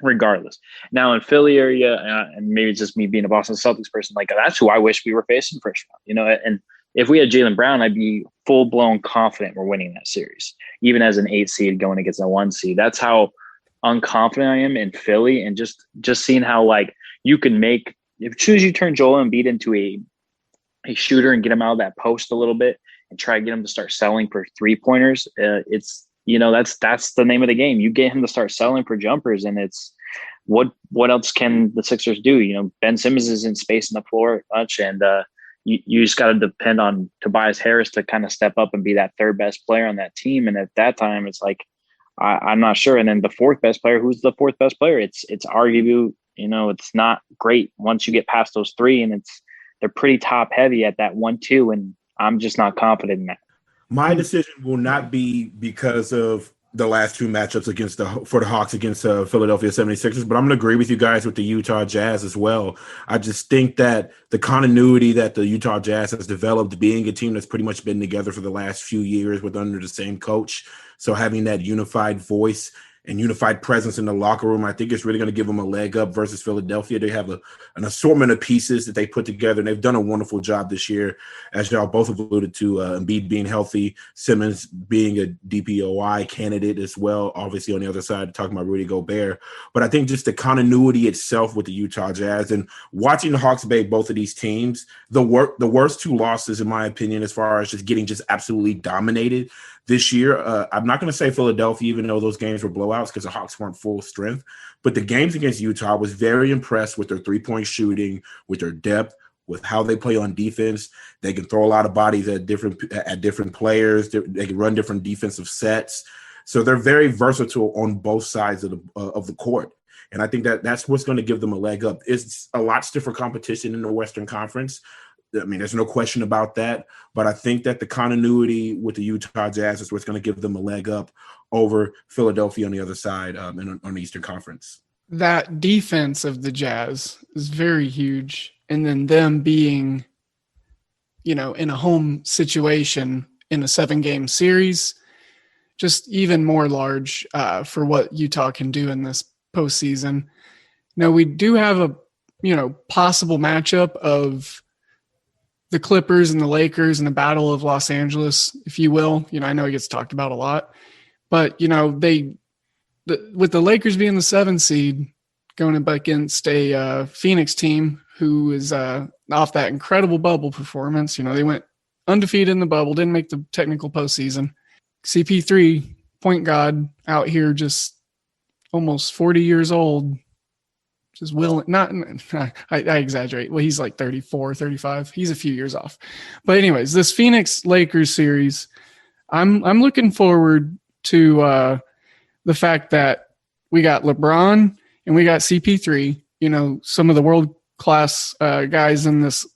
regardless. Now, in Philly area, and maybe it's just me being a Boston Celtics person, like, that's who I wish we were facing first round. And if we had Jaylen Brown, I'd be full-blown confident we're winning that series, even as an 8 seed going against a 1 seed. That's how unconfident I am in Philly, and just seeing how, like, you can make – as soon as you turn Joel Embiid into a shooter and get him out of that post a little bit, and try to get him to start selling for 3-pointers. That's the name of the game. You get him to start selling for jumpers, and it's what else can the Sixers do? Ben Simmons isn't spacing the floor much, and you just got to depend on Tobias Harris to kind of step up and be that third best player on that team. And at that time, it's like I'm not sure. And then the fourth best player, who's the fourth best player? It's arguably, it's not great once you get past those 3, and they're pretty top heavy at that 1-2, and I'm just not confident in that. My decision will not be because of the last 2 matchups for the Hawks against Philadelphia 76ers, but I'm going to agree with you guys with the Utah Jazz as well. I just think that the continuity that the Utah Jazz has developed, being a team that's pretty much been together for the last few years with under the same coach, so having that unified voice and unified presence in the locker room, I think it's really going to give them a leg up versus Philadelphia. They have an assortment of pieces that they put together, and they've done a wonderful job this year, as y'all both have alluded to, Embiid being healthy, Simmons being a DPOI candidate as well, obviously on the other side, talking about Rudy Gobert. But I think just the continuity itself with the Utah Jazz, and watching the Hawks bait both of these teams, the worst 2 losses, in my opinion, as far as just getting just absolutely dominated this year. I'm not going to say Philadelphia, even though those games were blowouts because the Hawks weren't full strength. But the games against Utah, I was very impressed with their 3-point shooting, with their depth, with how they play on defense. They can throw a lot of bodies at different players. They can run different defensive sets. So they're very versatile on both sides of the court. And I think that's what's going to give them a leg up. It's a lot stiffer competition in the Western Conference. I mean, there's no question about that. But I think that the continuity with the Utah Jazz is what's going to give them a leg up over Philadelphia on the other side on the Eastern Conference. That defense of the Jazz is very huge. And then them being, in a home situation in a 7-game series, just even more large for what Utah can do in this postseason. Now, we do have a, possible matchup of the Clippers and the Lakers in the Battle of Los Angeles, if you will. I know it gets talked about a lot, but with the Lakers being the 7 seed going up against a Phoenix team who is off that incredible bubble performance. They went undefeated in the bubble, didn't make the technical postseason. CP3, point guard, out here just almost 40 years old. Just I exaggerate. Well, he's like 34, 35. He's a few years off. But anyways, this Phoenix Lakers series, I'm looking forward to the fact that we got LeBron and we got CP3, some of the world-class guys in this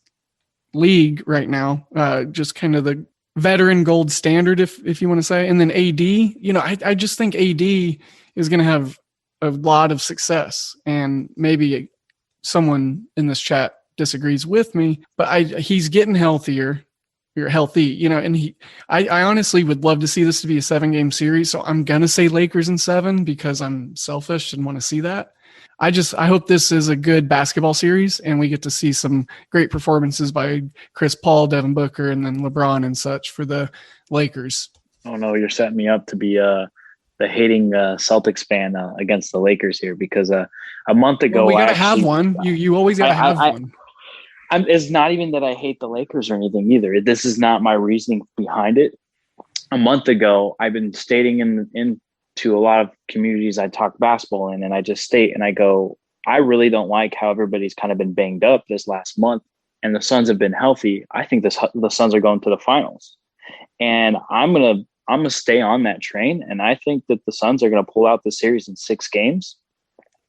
league right now, just kind of the veteran gold standard, if you want to say. And then AD, I just think AD is going to have a lot of success, and maybe someone in this chat disagrees with me, but he's getting healthy, and I honestly would love to see this to be a 7-game series. So I'm going to say Lakers in 7 because I'm selfish and want to see that. I hope this is a good basketball series and we get to see some great performances by Chris Paul, Devin Booker, and then LeBron and such for the Lakers. Oh no, you're setting me up to be the hating Celtics fan against the Lakers here because a month ago we gotta have one. You always gotta have one. It's not even that I hate the Lakers or anything either. This is not my reasoning behind it. A month ago, I've been stating into a lot of communities I talk basketball in, and I just state and I go, I really don't like how everybody's kind of been banged up this last month, and the Suns have been healthy. I think the Suns are going to the finals, and I'm gonna stay on that train, and I think that the Suns are gonna pull out the series in 6 games.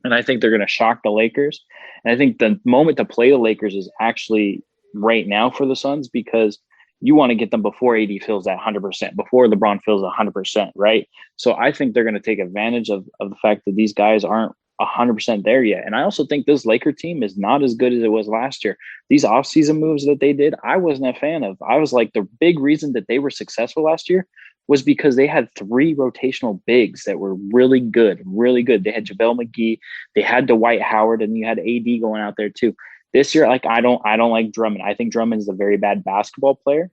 And I think they're going to shock the Lakers. And I think the moment to play the Lakers is actually right now for the Suns because you want to get them before AD feels that 100%, before LeBron feels 100%, right? So I think they're going to take advantage of the fact that these guys aren't 100% there yet. And I also think this Laker team is not as good as it was last year. These offseason moves that they did, I wasn't a fan of. I was like, the big reason that they were successful last year was because they had 3 rotational bigs that were really good, really good. They had JaVale McGee, they had Dwight Howard, and you had AD going out there too. This year, like I don't like Drummond. I think Drummond is a very bad basketball player.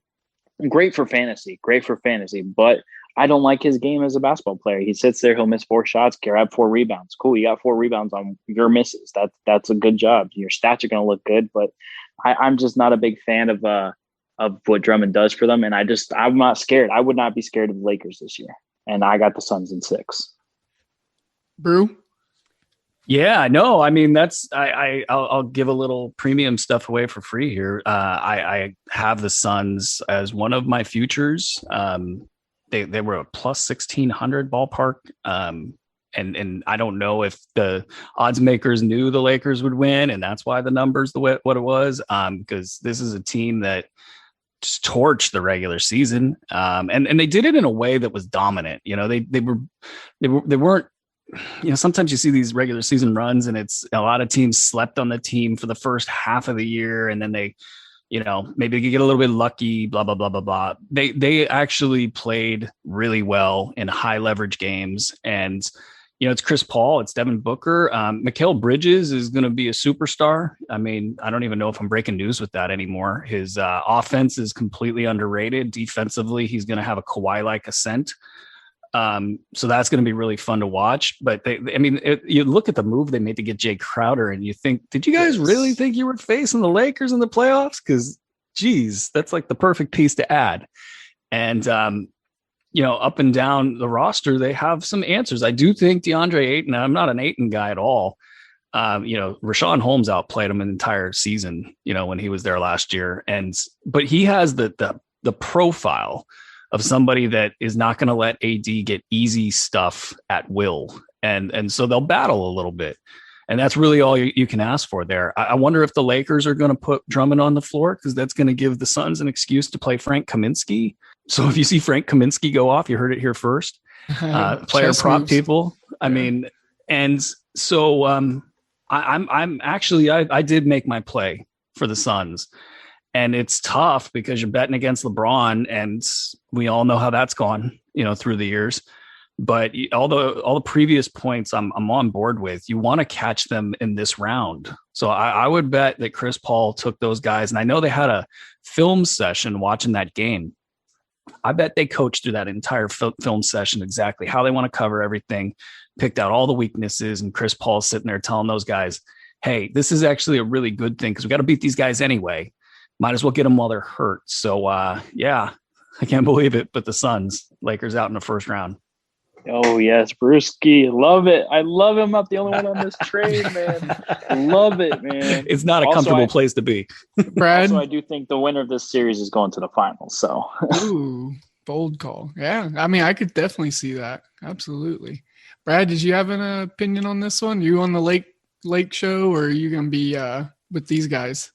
Great for fantasy, but I don't like his game as a basketball player. He sits there, he'll miss 4 shots, grab 4 rebounds. Cool, you got 4 rebounds on your misses. That's a good job. Your stats are going to look good, but I'm just not a big fan of what Drummond does for them. And I'm not scared. I would not be scared of the Lakers this year. And I got the Suns in 6. Brew? Yeah, no, I mean, I'll give a little premium stuff away for free here. I have the Suns as one of my futures. They were a plus 1,600 ballpark. And I don't know if the odds makers knew the Lakers would win, and that's why the number's what it was. Because this is a team that just torched the regular season, and they did it in a way that was dominant. You know, they weren't. You know, sometimes you see these regular season runs, and it's a lot of teams slept on the team for the first half of the year, and then they, you know, maybe get a little bit lucky. Blah blah blah blah blah. They actually played really well in high leverage games, and you know, it's Chris Paul, it's Devin Booker. Mikal Bridges is going to be a superstar. I mean, I don't even know if I'm breaking news with that anymore. His offense is completely underrated. Defensively, he's going to have a Kawhi-like ascent. So that's going to be really fun to watch. But you look at the move they made to get Jay Crowder, and you think, did you guys really think you were facing the Lakers in the playoffs? Because, geez, that's like the perfect piece to add. And you know, up and down the roster, they have some answers. I do think DeAndre Ayton, I'm not an Ayton guy at all. You know, Rashawn Holmes outplayed him an entire season, you know, when he was there last year. But he has the profile of somebody that is not going to let AD get easy stuff at will. And so they'll battle a little bit. And that's really all you can ask for there. I wonder if the Lakers are going to put Drummond on the floor, because that's going to give the Suns an excuse to play Frank Kaminsky. So if you see Frank Kaminsky go off, you heard it here first. Player prop moves. People. I mean, and so I did make my play for the Suns. And it's tough because you're betting against LeBron, and we all know how that's gone, you know, through the years. But all the previous points I'm on board with. You want to catch them in this round. So I would bet that Chris Paul took those guys, and I know they had a film session watching that game. I bet they coached through that entire film session exactly how they want to cover everything, picked out all the weaknesses, and Chris Paul's sitting there telling those guys, hey, this is actually a really good thing because we got to beat these guys anyway. Might as well get them while they're hurt. So, yeah, I can't believe it, but the Suns, Lakers out in the first round. Oh, yes, Bruski. Love it. I love him. I'm not the only one on this train, man. Love it, man. It's not a comfortable place to be. Brad? Also, I do think the winner of this series is going to the finals. So, ooh, bold call. Yeah, I mean, I could definitely see that. Absolutely. Brad, did you have an opinion on this one? You on the Lake show, or are you going to be with these guys?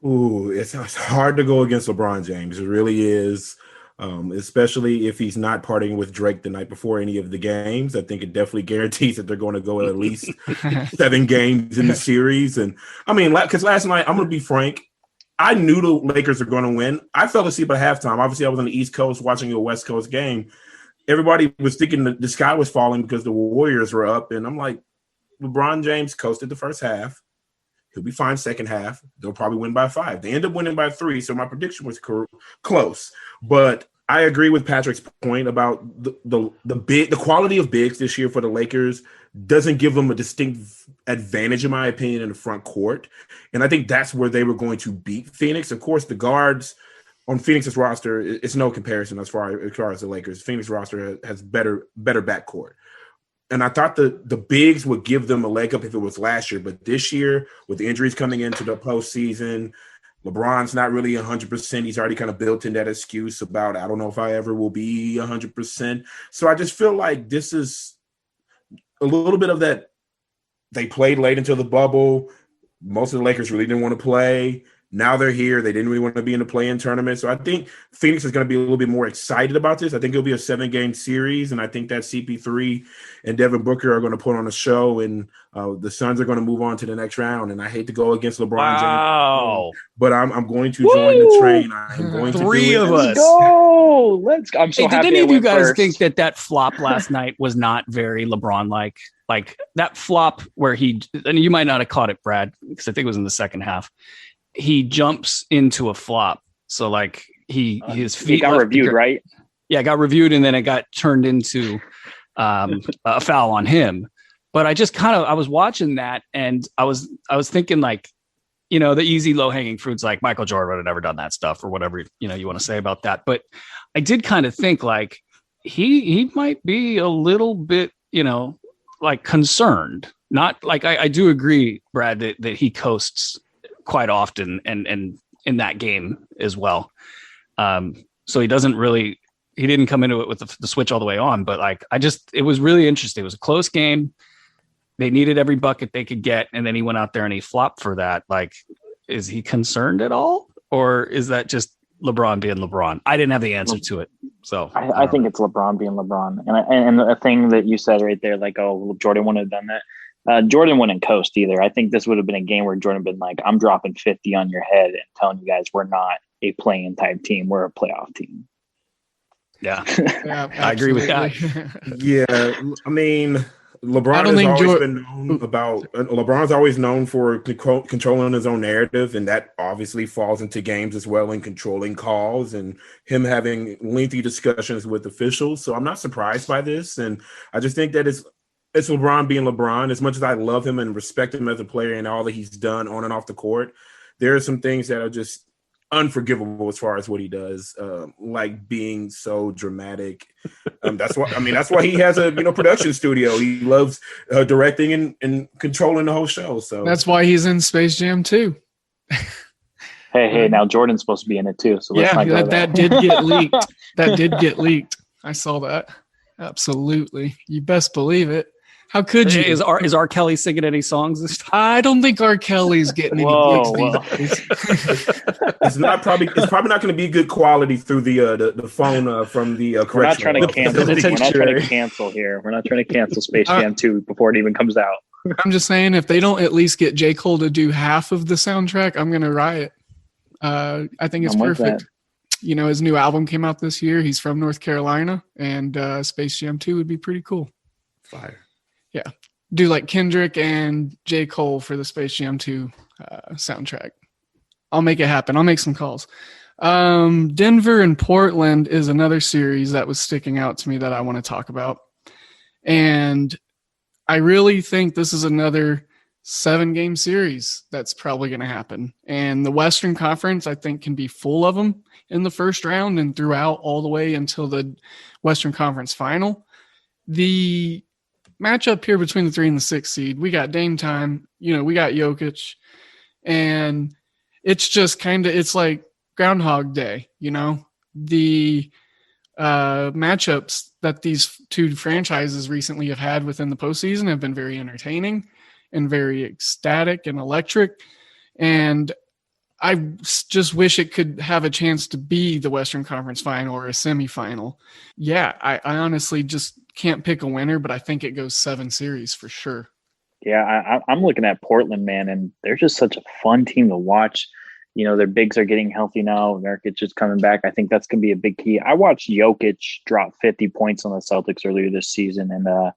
Ooh, it's hard to go against LeBron James. It really is. Especially if he's not partying with Drake the night before any of the games. I think it definitely guarantees that they're going to go at least 7 games in the series. And I mean, because last night, I'm going to be frank, I knew the Lakers are going to win. I fell asleep at halftime. Obviously, I was on the East Coast watching a West Coast game. Everybody was thinking that the sky was falling because the Warriors were up. And I'm like, LeBron James coasted the first half. He'll be fine second half. They'll probably win by 5. They end up winning by 3, so my prediction was close. But I agree with Patrick's point about the quality of bigs this year for the Lakers doesn't give them a distinct advantage, in my opinion, in the front court. And I think that's where they were going to beat Phoenix. Of course, the guards on Phoenix's roster, it's no comparison as far as the Lakers. Phoenix roster has better backcourt. And I thought the bigs would give them a leg up if it was last year. But this year, with the injuries coming into the postseason, LeBron's not really 100%. He's already kind of built in that excuse about, I don't know if I ever will be 100%. So I just feel like this is a little bit of that. They played late into the bubble. Most of the Lakers really didn't want to play. Now they're here. They didn't really want to be in the play-in tournament. So I think Phoenix is going to be a little bit more excited about this. I think it'll be a 7-game series, and I think that CP3 and Devin Booker are going to put on a show, and the Suns are going to move on to the next round. And I hate to go against LeBron James, but I'm going to join the train. I'm going to Three do it. of us. Go. Let's go. I'm so happy. Did any I of you went guys first. think that flop last night was not very LeBron-like? Like that flop where and you might not have caught it, Brad, because I think it was in the second half. He jumps into a flop. So like his feet got reviewed, right? Yeah, it got reviewed, and then it got turned into a foul on him. But I just I was watching that, and I was thinking, like, you know, the easy low hanging fruits, like Michael Jordan would have never done that stuff, or whatever, you know, you want to say about that. But I did kind of think like he might be a little bit, you know, like concerned. Not like I do agree, Brad, that he coasts quite often and in that game as well. So he didn't come into it with the switch all the way on, but like, it was really interesting. It was a close game. They needed every bucket they could get. And then he went out there and he flopped for that. Like, is he concerned at all? Or is that just LeBron being LeBron? I didn't have the answer to it. So I think it's LeBron being LeBron. And the thing that you said right there, like, oh, Jordan wouldn't have done that. Jordan wouldn't coast either. I think this would have been a game where Jordan been like, I'm dropping 50 on your head and telling you guys we're not a playing type team. We're a playoff team. Yeah, Yeah, I agree with that. Yeah, I mean, LeBron's always known for controlling his own narrative, and that obviously falls into games as well, in controlling calls and him having lengthy discussions with officials. So I'm not surprised by this, and I just think that it's LeBron being LeBron. As much as I love him and respect him as a player and all that he's done on and off the court, there are some things that are just unforgivable as far as what he does, like being so dramatic. That's why he has a production studio. He loves directing and controlling the whole show. So that's why he's in Space Jam 2. Hey, now Jordan's supposed to be in it too. So let's not go that did get leaked. That did get leaked. I saw that. Absolutely, you best believe it. How could you? Is R. Kelly singing any songs this time? I don't think R. Kelly's getting any gigs these days. It's probably not going to be good quality through the phone from the correction. We're not trying to cancel. We're not trying to cancel here. We're not trying to cancel Space Jam 2 before it even comes out. I'm just saying, if they don't at least get J. Cole to do half of the soundtrack, I'm going to riot. I think it's perfect. You know, his new album came out this year. He's from North Carolina, and Space Jam 2 would be pretty cool. Fire. Yeah. Do like Kendrick and J. Cole for the Space Jam 2 soundtrack. I'll make it happen. I'll make some calls. Denver and Portland is another series that was sticking out to me that I want to talk about. And I really think this is another 7-game series that's probably going to happen. And the Western Conference, I think, can be full of them in the first round and throughout all the way until the Western Conference final. The matchup here between the 3 and the 6 seed, we got Dame time, we got Jokic, and it's just it's like Groundhog Day, the matchups that these two franchises recently have had within the postseason have been very entertaining and very ecstatic and electric. And I just wish it could have a chance to be the Western Conference final or a semifinal. Yeah, I honestly just can't pick a winner, but I think it goes 7 series for sure. Yeah, I'm looking at Portland, man, and they're just such a fun team to watch. Their bigs are getting healthy now. Nurkic is coming back. I think that's going to be a big key. I watched Jokic drop 50 points on the Celtics earlier this season, and the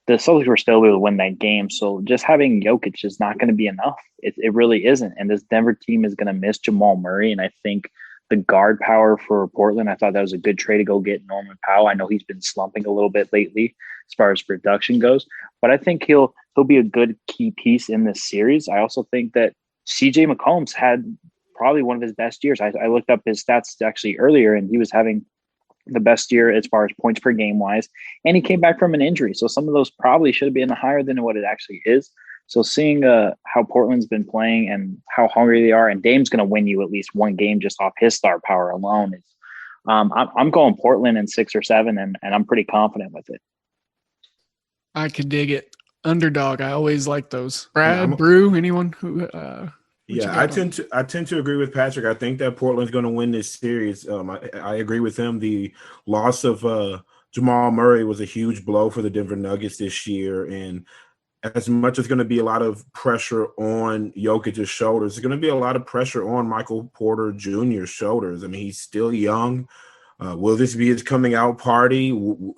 Celtics were still able to win that game. So just having Jokic is not going to be enough. It really isn't. And this Denver team is going to miss Jamal Murray, and I think the guard power for Portland. I thought that was a good trade to go get Norman Powell. I know he's been slumping a little bit lately as far as production goes, but I think he'll be a good key piece in this series. I also think that CJ McCollum's had probably one of his best years. I looked up his stats actually earlier, and he was having the best year as far as points per game wise, and he came back from an injury. So some of those probably should have been higher than what it actually is. So seeing how Portland's been playing and how hungry they are, and Dame's going to win you at least one game just off his star power alone. Is I'm going Portland in 6 or 7, and I'm pretty confident with it. I could dig it. Underdog. I always like those. Brad, Brew, anyone who? I tend to agree with Patrick. I think that Portland's going to win this series. I agree with him. The loss of Jamal Murray was a huge blow for the Denver Nuggets this year, and as much as going to be a lot of pressure on Jokic's shoulders, there's going to be a lot of pressure on Michael Porter Jr.'s shoulders. I mean, he's still young. Will this be his coming out party?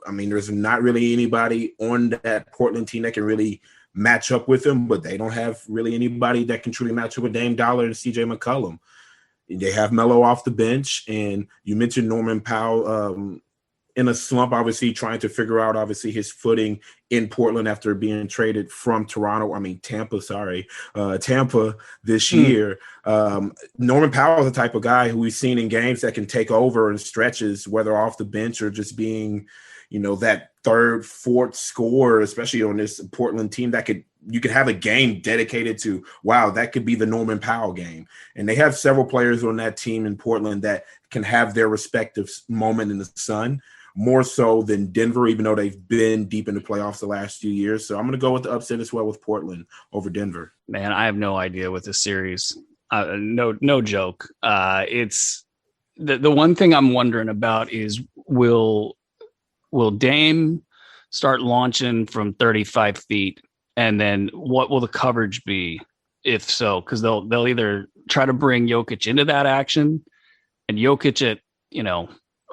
I mean, there's not really anybody on that Portland team that can really match up with him, but they don't have really anybody that can truly match up with Dame Dollar and CJ McCollum. They have Melo off the bench, and you mentioned Norman Powell in a slump, obviously trying to figure out obviously his footing in Portland after being traded from Tampa this year. Norman Powell is the type of guy who we've seen in games that can take over in stretches, whether off the bench or just being, that third, fourth scorer, especially on this Portland team you could have a game dedicated to, wow, that could be the Norman Powell game. And they have several players on that team in Portland that can have their respective moment in the sun, more so than Denver, even though they've been deep in the playoffs the last few years. So I'm going to go with the upset as well with Portland over Denver. Man, I have no idea with this series. No joke. It's the one thing I'm wondering about is will Dame start launching from 35 feet? And then what will the coverage be if so? Because they'll either try to bring Jokic into that action, and Jokic at,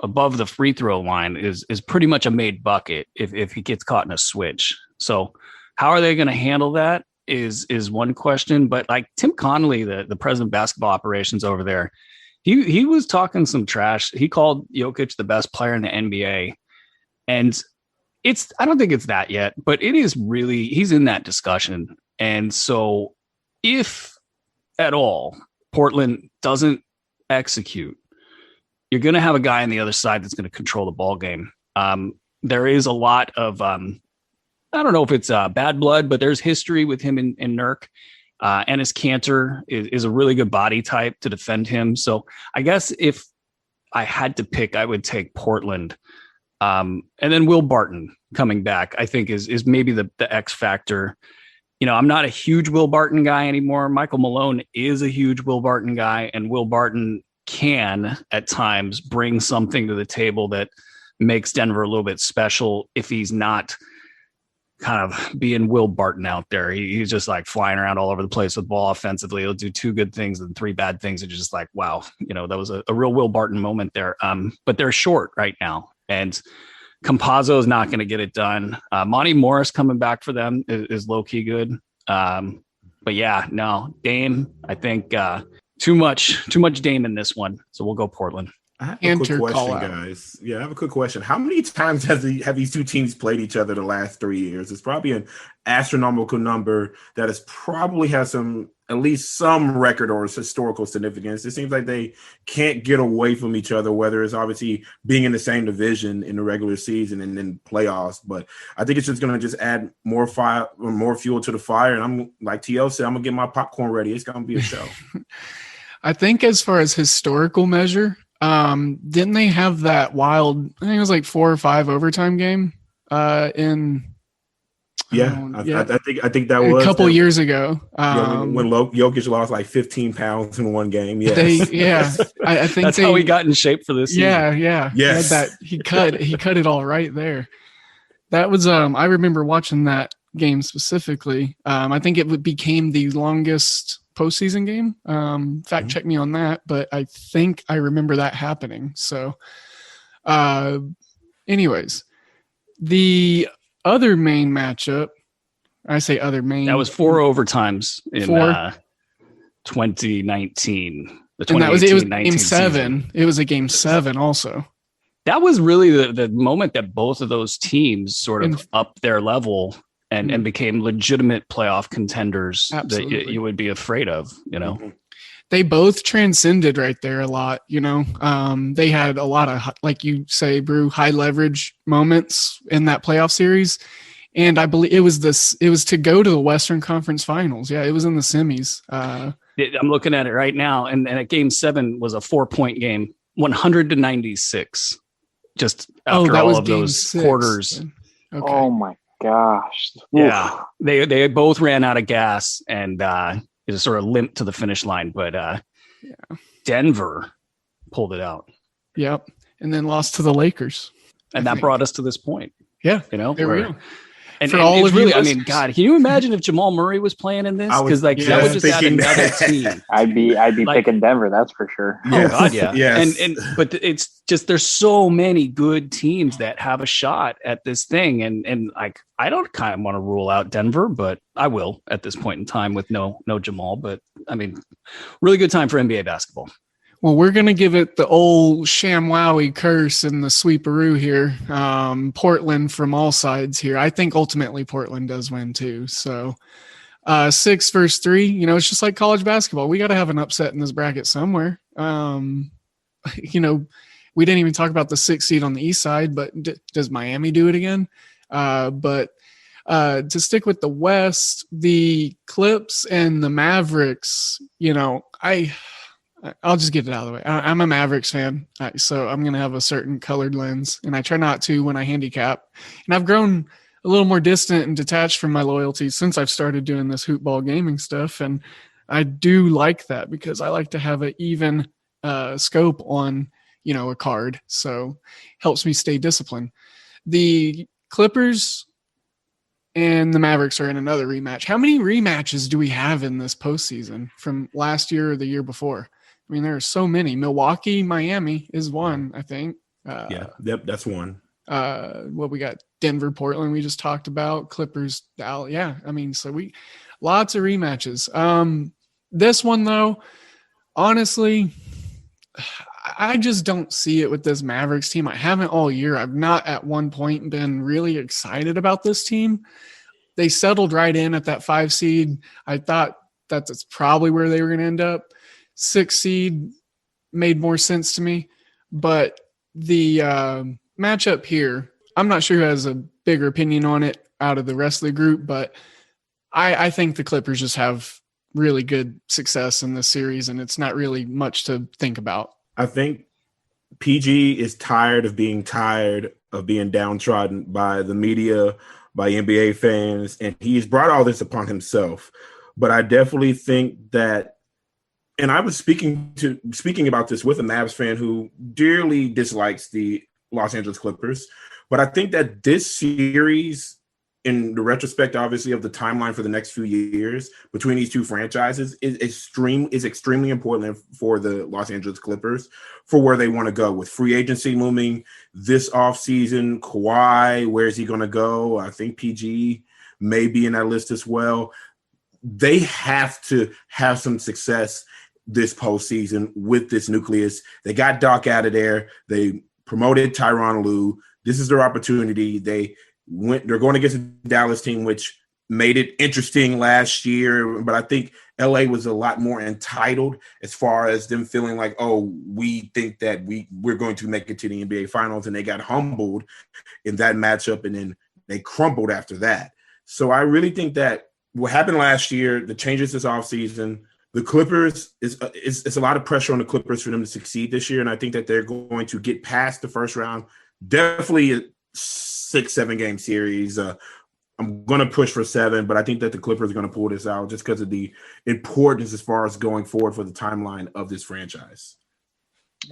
above the free throw line is pretty much a made bucket if he gets caught in a switch. So how are they going to handle that is one question. But like Tim Connolly, the president of basketball operations over there, he was talking some trash. He called Jokic the best player in the NBA. And I don't think it's that yet, but it is really, he's in that discussion. And so if at all Portland doesn't execute, you're going to have a guy on the other side that's going to control the ball game. There is a lot of, I don't know if it's bad blood, but there's history with him in Nurk. Enes Kanter is a really good body type to defend him. So I guess if I had to pick, I would take Portland. And then Will Barton coming back, I think is maybe the X factor. I'm not a huge Will Barton guy anymore. Michael Malone is a huge Will Barton guy, and Will Barton can at times bring something to the table that makes Denver a little bit special if he's not kind of being Will Barton out there. He's just like flying around all over the place with ball offensively. He'll do 2 good things and 3 bad things. It's just like, wow, that was a real Will Barton moment there. But they're short right now. And Campazzo is not going to get it done. Monty Morris coming back for them is low-key good. But yeah, no, Dame, I think too much Dame in this one. So we'll go Portland. I have a quick question, guys. Yeah, I have a quick question. How many times have these two teams played each other the last 3 years? It's probably an astronomical number that has probably has at least some record or historical significance. It seems like they can't get away from each other, whether it's obviously being in the same division in the regular season and then playoffs. But I think it's just going to just add more fuel to the fire. And I'm like TL said, I'm going to get my popcorn ready. It's going to be a show. I think as far as historical measure, didn't they have that wild, I think it was like 4 or 5 overtime game I think that was a couple years ago. When Jokic lost like 15 pounds in one game. Yes. I think that's how he got in shape for this season. Yeah. Yes. He cut it all right there. That was I remember watching that game specifically. I think it became the longest postseason game. Fact check me on that, but I think I remember that happening. So anyways, the other main matchup, I say other main. That was 4 overtimes in 2019. The And it was 2018-19 game 7. season. It was a game 7 also. That was really the moment that both of those teams sort of And- upped their level and became legitimate playoff contenders Absolutely. that you would be afraid of, you know? Mhm. They both transcended right there a lot, you know. They had a lot of, like you say, Brew, high leverage moments in that playoff series. And I believe it was to go to the Western Conference Finals. Yeah, it was in the semis. I'm looking at it right now, and at game 7 was a 4-point game, 100-96. Just after that all was of game those 6, quarters. then. Okay. Oh my gosh. Yeah, Oof. they both ran out of gas and it was sort of limped to the finish line, but Denver pulled it out, Yep. And then lost to the Lakers. and I that think. brought us to this point. Yeah. You know, There we where- go. And, For and all it's of you really, I mean, listeners. God, can you imagine if Jamal Murray was playing in this? I was Because like that would just just add thinking another that. team. I'd be Like- picking Denver, that's for sure. Oh God, yeah. Yes. But it's just there's so many good teams that have a shot at this thing, and like I don't kind of want to rule out Denver, but I will at this point in time with no Jamal. But I mean, really good time for NBA basketball. Well, we're going to give it the old ShamWowie curse and the sweeperoo here. Portland from all sides here. I think ultimately Portland does win too. So 6 versus 3, you know, it's just like college basketball. We got to have an upset in this bracket somewhere. You know, we didn't even talk about the 6th seed on the east side, but does Miami do it again? But to stick with the West, the Clips and the Mavericks, you know, I'll just get it out of the way. I'm a Mavericks fan, so I'm going to have a certain colored lens, and I try not to when I handicap. And I've grown a little more distant and detached from my loyalties since I've started doing this HoopBall gaming stuff, and I do like that because I like to have an even scope on, you know, a card, so helps me stay disciplined. The Clippers and the Mavericks are in another rematch. How many rematches do we have in this postseason from last year or the year before? I mean, there are so many. Milwaukee, Miami is one, I think. Yep, that's one. What we got? Denver, Portland, we just talked about. Clippers, Dallas. Yeah, I mean, so lots of rematches. This one, though, honestly, I just don't see it with this Mavericks team. I haven't all year. I've not at one point been really excited about this team. They settled right in at that 5 seed. I thought that's probably where they were going to end up. 6 seed made more sense to me, but the matchup here, I'm not sure who has a bigger opinion on it out of the rest of the group, but I think the Clippers just have really good success in this series, and it's not really much to think about. I think PG is tired of being downtrodden by the media, by NBA fans, and he's brought all this upon himself. But I definitely think that, and I was speaking about this with a Mavs fan who dearly dislikes the Los Angeles Clippers, but I think that this series, in the retrospect, obviously, of the timeline for the next few years between these two franchises is extremely important for the Los Angeles Clippers for where they want to go with free agency looming this offseason. Kawhi, where is he going to go? I think PG may be in that list as well. They have to have some success this postseason with this nucleus. They got Doc out of there. They promoted Tyronn Lue. This is their opportunity. They're going against a Dallas team, which made it interesting last year. But I think LA was a lot more entitled as far as them feeling like, oh, we think that we're going to make it to the NBA Finals. And they got humbled in that matchup, and then they crumbled after that. So I really think that what happened last year, the changes this offseason, the Clippers it's a lot of pressure on the Clippers for them to succeed this year. And I think that they're going to get past the first round. Definitely a 6-7 game series. I'm going to push for 7, but I think that the Clippers are going to pull this out just because of the importance as far as going forward for the timeline of this franchise.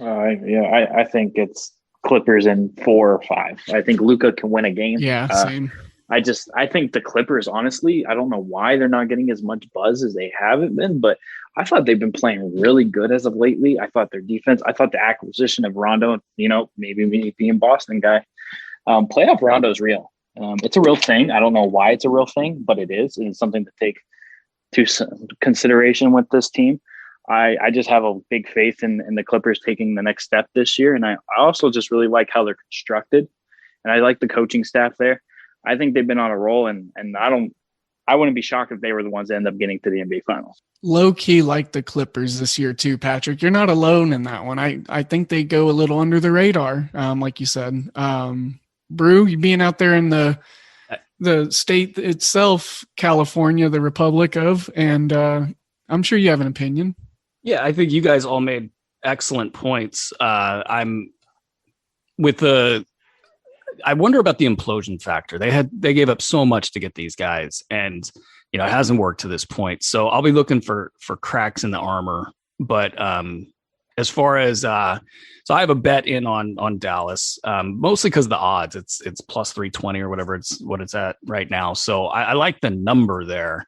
I think it's Clippers in 4 or 5. I think Luka can win a game. Yeah, same. I think the Clippers, honestly, I don't know why they're not getting as much buzz as they haven't been, but I thought they've been playing really good as of lately. I thought their defense, I thought the acquisition of Rondo, maybe me being Boston guy, playoff Rondo is real. It's a real thing. I don't know why it's a real thing, but it is. And it's something to take to consideration with this team. I just have a big faith in the Clippers taking the next step this year. And I also just really like how they're constructed. And I like the coaching staff there. I think they've been on a roll, and I wouldn't be shocked if they were the ones that end up getting to the NBA Finals. Low key like the Clippers this year too, Patrick. You're not alone in that one. I think they go a little under the radar, like you said. Brew, you being out there in the state itself, California, the Republic of, and I'm sure you have an opinion. Yeah, I think you guys all made excellent points. I'm with I wonder about the implosion factor. They gave up so much to get these guys, and it hasn't worked to this point. So I'll be looking for cracks in the armor. But as far as so I have a bet in on Dallas, mostly because the odds. It's plus 320 or whatever it's at right now. So I like the number there.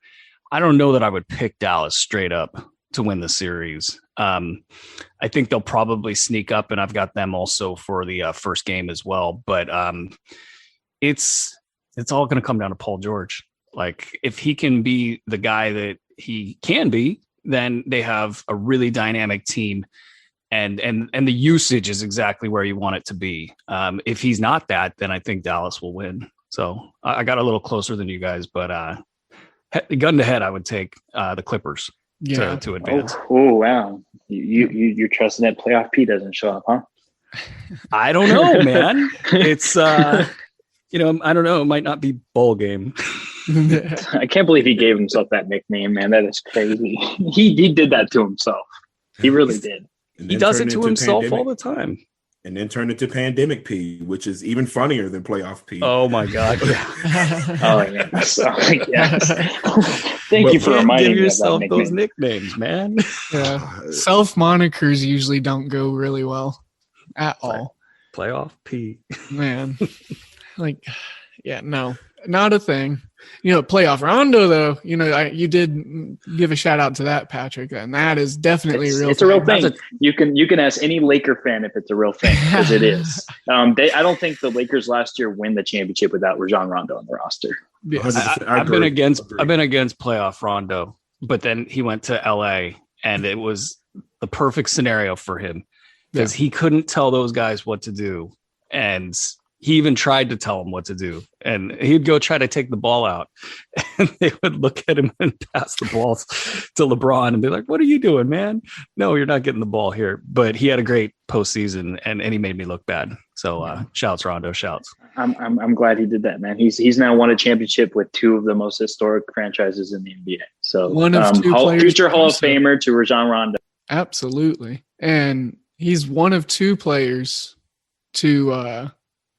I don't know that I would pick Dallas straight up to win the series. I think they'll probably sneak up, and I've got them also for the first game as well. But it's all going to come down to Paul George. Like, if he can be the guy that he can be, then they have a really dynamic team, and the usage is exactly where you want it to be. If he's not that, then I think Dallas will win. So I got a little closer than you guys, but gun to head, I would take the Clippers to advance. Oh wow! You're trusting that playoff P doesn't show up, huh? I don't know, man. It's I don't know. It might not be bowl game. I can't believe he gave himself that nickname, man. That is crazy. He did that to himself. He really did. He does it to himself all the time. And then turn it to Pandemic P, which is even funnier than Playoff P. Oh my God! Yeah. Oh yeah. So, yes. Thank you for reminding me yourself of that those nicknames, man. Yeah. Self monikers usually don't go really well at all. Playoff P, man. Like, yeah, no, not a thing. Playoff Rondo though. You did give a shout out to that, Patrick, and that is definitely real. It's a real thing. You can ask any Laker fan if it's a real thing, because it is. I don't think the Lakers last year win the championship without Rajon Rondo on the roster. Yes. I've been against playoff Rondo, but then he went to LA, and it was the perfect scenario for him because he couldn't tell those guys what to do, and he even tried to tell them what to do, and he'd go try to take the ball out, and they would look at him and pass the ball to LeBron and be like, "What are you doing, man? No, you're not getting the ball here." But he had a great postseason, and he made me look bad. So shouts, Rondo, shouts. I'm glad he did that, man. He's now won a championship with two of the most historic franchises in the NBA. So one of two players, future Hall of Famer to Rajon Rondo. Absolutely, and he's one of two players to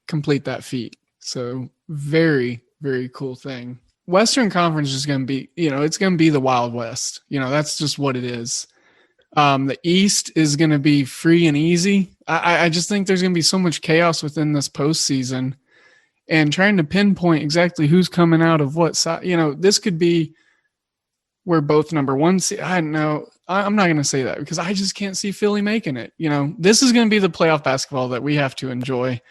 complete that feat. So very, very cool thing. Western Conference is going to be, it's going to be the Wild West. That's just what it is. The East is going to be free and easy. I just think there's going to be so much chaos within this postseason, and trying to pinpoint exactly who's coming out of what side. This could be where both number one. I don't know. I'm not going to say that because I just can't see Philly making it. This is going to be the playoff basketball that we have to enjoy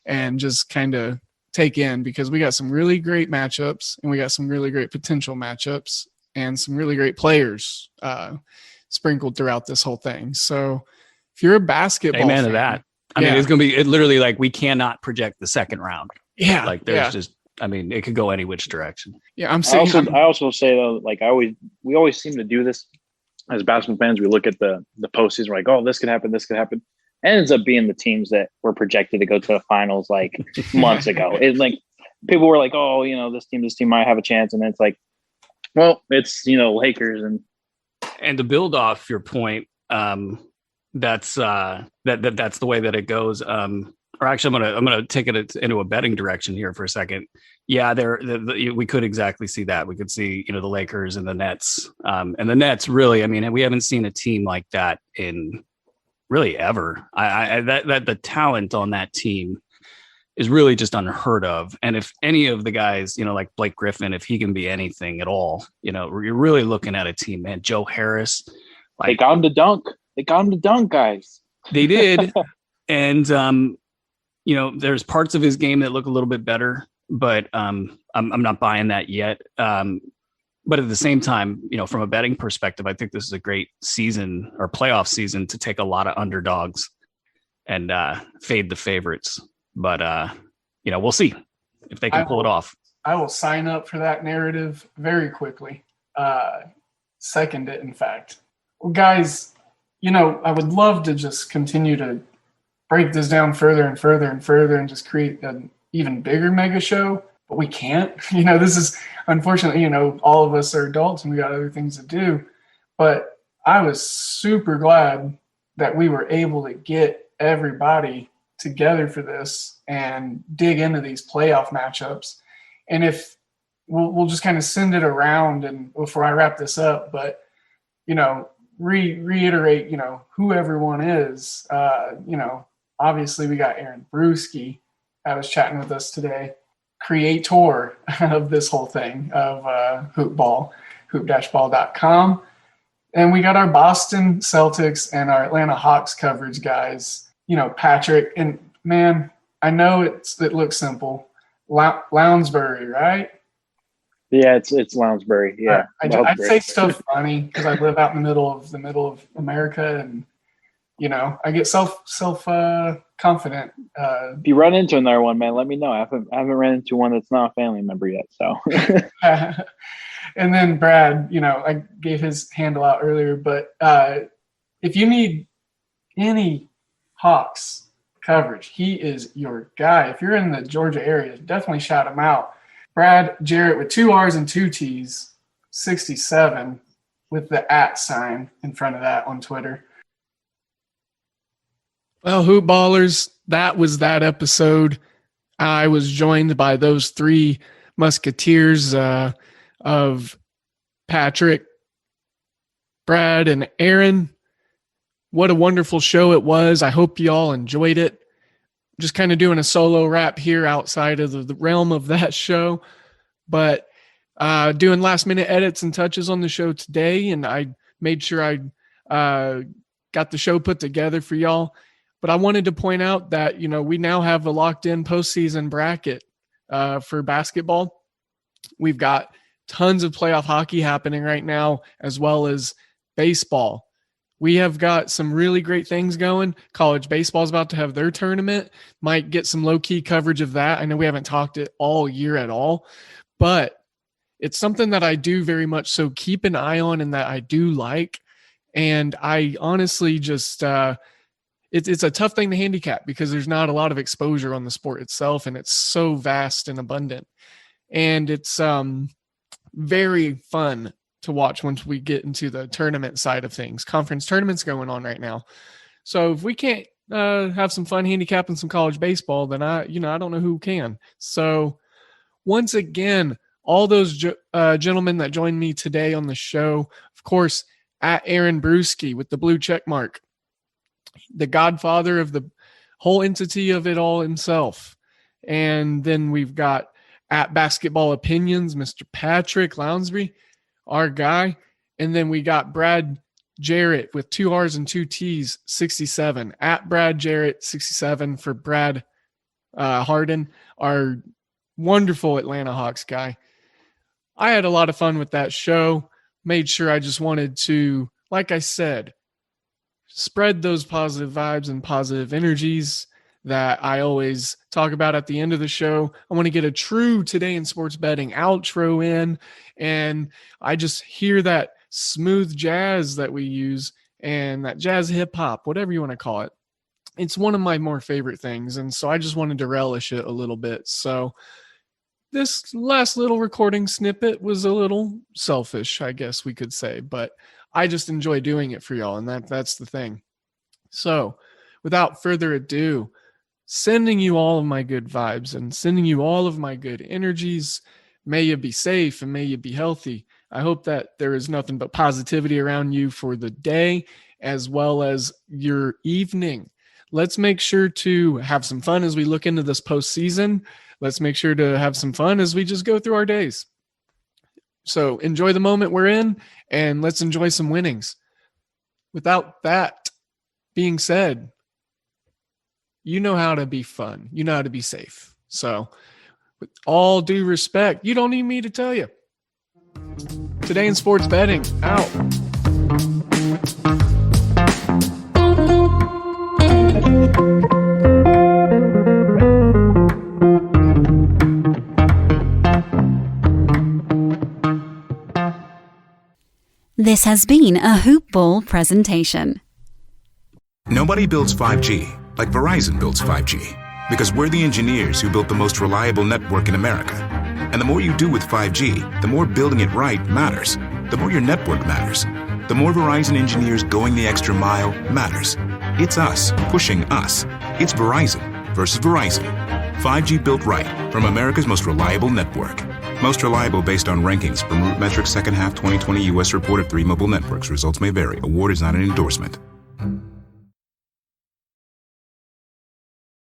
and just kind of take in, because we got some really great matchups, and we got some really great potential matchups, and some really great players sprinkled throughout this whole thing. So if you're a basketball amen fan, to that. I mean, it's going to be literally like we cannot project the second round. Yeah. Like there's just, I mean, it could go any which direction. Yeah. I also say though, like we always seem to do this as basketball fans. We look at the postseason, we're like, oh, this could happen. This could happen. And ends up being the teams that were projected to go to the finals like months ago. It's like people were like, oh, this team might have a chance. And it's like, well, it's, Lakers. And to build off your point, that's the way that it goes. Or actually, I'm gonna take it into a betting direction here for a second. Yeah, we could exactly see that. We could see the Lakers and the Nets, and the Nets really. I mean, we haven't seen a team like that in really ever. That the talent on that team is really just unheard of. And if any of the guys, like Blake Griffin, if he can be anything at all, you're really looking at a team, man. Joe Harris, they got him to dunk. They got him to dunk, guys. They did. And, there's parts of his game that look a little bit better, but I'm not buying that yet. But at the same time, from a betting perspective, I think this is a great season or playoff season to take a lot of underdogs and fade the favorites. But, we'll see if they can pull it off. I will sign up for that narrative very quickly. Second it, in fact. Well, guys, I would love to just continue to break this down further and further and further and just create an even bigger mega show, but we can't. This is unfortunately, all of us are adults and we got other things to do. But I was super glad that we were able to get everybody together for this and dig into these playoff matchups. And if we'll just kind of send it around and before I wrap this up, but reiterate, who everyone is. Obviously we got Aaron Bruski that was chatting with us today, creator of this whole thing of HoopBall, hoop-ball.com. And we got our Boston Celtics and our Atlanta Hawks coverage guys, Patrick. And man, I know it looks simple. Lounsbury, right? Yeah, it's Lounsbury. Yeah, I say stuff funny because I live out in the middle of America, and I get self confident. If you run into another one, man, let me know. I haven't ran into one that's not a family member yet. So, and then Brad, I gave his handle out earlier, but if you need any Hawks coverage, he is your guy. If you're in the Georgia area, definitely shout him out. Brad Jarrett with 2 R's and 2 T's, 67 with the @ sign in front of that on Twitter. Well, Hoop Ballers, that was that episode. I was joined by those 3 musketeers of Patrick, Brad, and Aaron. What a wonderful show it was. I hope you all enjoyed it. Just kind of doing a solo wrap here outside of the realm of that show, but doing last minute edits and touches on the show today. And I made sure I got the show put together for y'all. But I wanted to point out that, we now have a locked in postseason bracket for basketball. We've got tons of playoff hockey happening right now, as well as baseball. We have got some really great things going. College baseball is about to have their tournament. Might get some low-key coverage of that. I know we haven't talked it all year at all, but it's something that I do very much so keep an eye on and that I do like. And I honestly just it's a tough thing to handicap because there's not a lot of exposure on the sport itself, and it's so vast and abundant. And it's very fun to watch once we get into the tournament side of things. Conference tournaments going on right now. So if we can't have some fun handicapping some college baseball, then I don't know who can. So once again, all those gentlemen that joined me today on the show, of course, at Aaron Bruski with the blue check mark, the godfather of the whole entity of it all himself. And then we've got at Basketball Opinions, Mr. Patrick Lounsbury, our guy. And then we got Brad Jarrett with 2 R's and 2 T's, 67. At Brad Jarrett, 67 for Brad Harden, our wonderful Atlanta Hawks guy. I had a lot of fun with that show. Made sure I just wanted to, like I said, spread those positive vibes and positive energies that I always talk about at the end of the show. I want to get a true Today in Sports Betting outro in, and I just hear that smooth jazz that we use and that jazz hip hop, whatever you want to call it. It's one of my more favorite things, and so I just wanted to relish it a little bit. So this last little recording snippet was a little selfish, I guess we could say, but I just enjoy doing it for y'all, and that's the thing. So without further ado, sending you all of my good vibes and sending you all of my good energies. May you be safe and may you be healthy. I hope that there is nothing but positivity around you for the day as well as your evening. Let's make sure to have some fun as we look into this postseason. Let's make sure to have some fun as we just go through our days. So enjoy the moment we're in, and let's enjoy some winnings. Without that being said, you know how to be fun. You know how to be safe. So with all due respect, you don't need me to tell you. Today in Sports Betting, out. This has been a HoopBall presentation. Nobody builds 5G like Verizon builds 5G, because we're the engineers who built the most reliable network in America. And the more you do with 5G, the more building it right matters. The more your network matters. The more Verizon engineers going the extra mile matters. It's us pushing us. It's Verizon versus Verizon. 5G built right from America's most reliable network. Most reliable based on rankings from RootMetrics second half 2020 U.S. report of 3 mobile networks. Results may vary. Award is not an endorsement.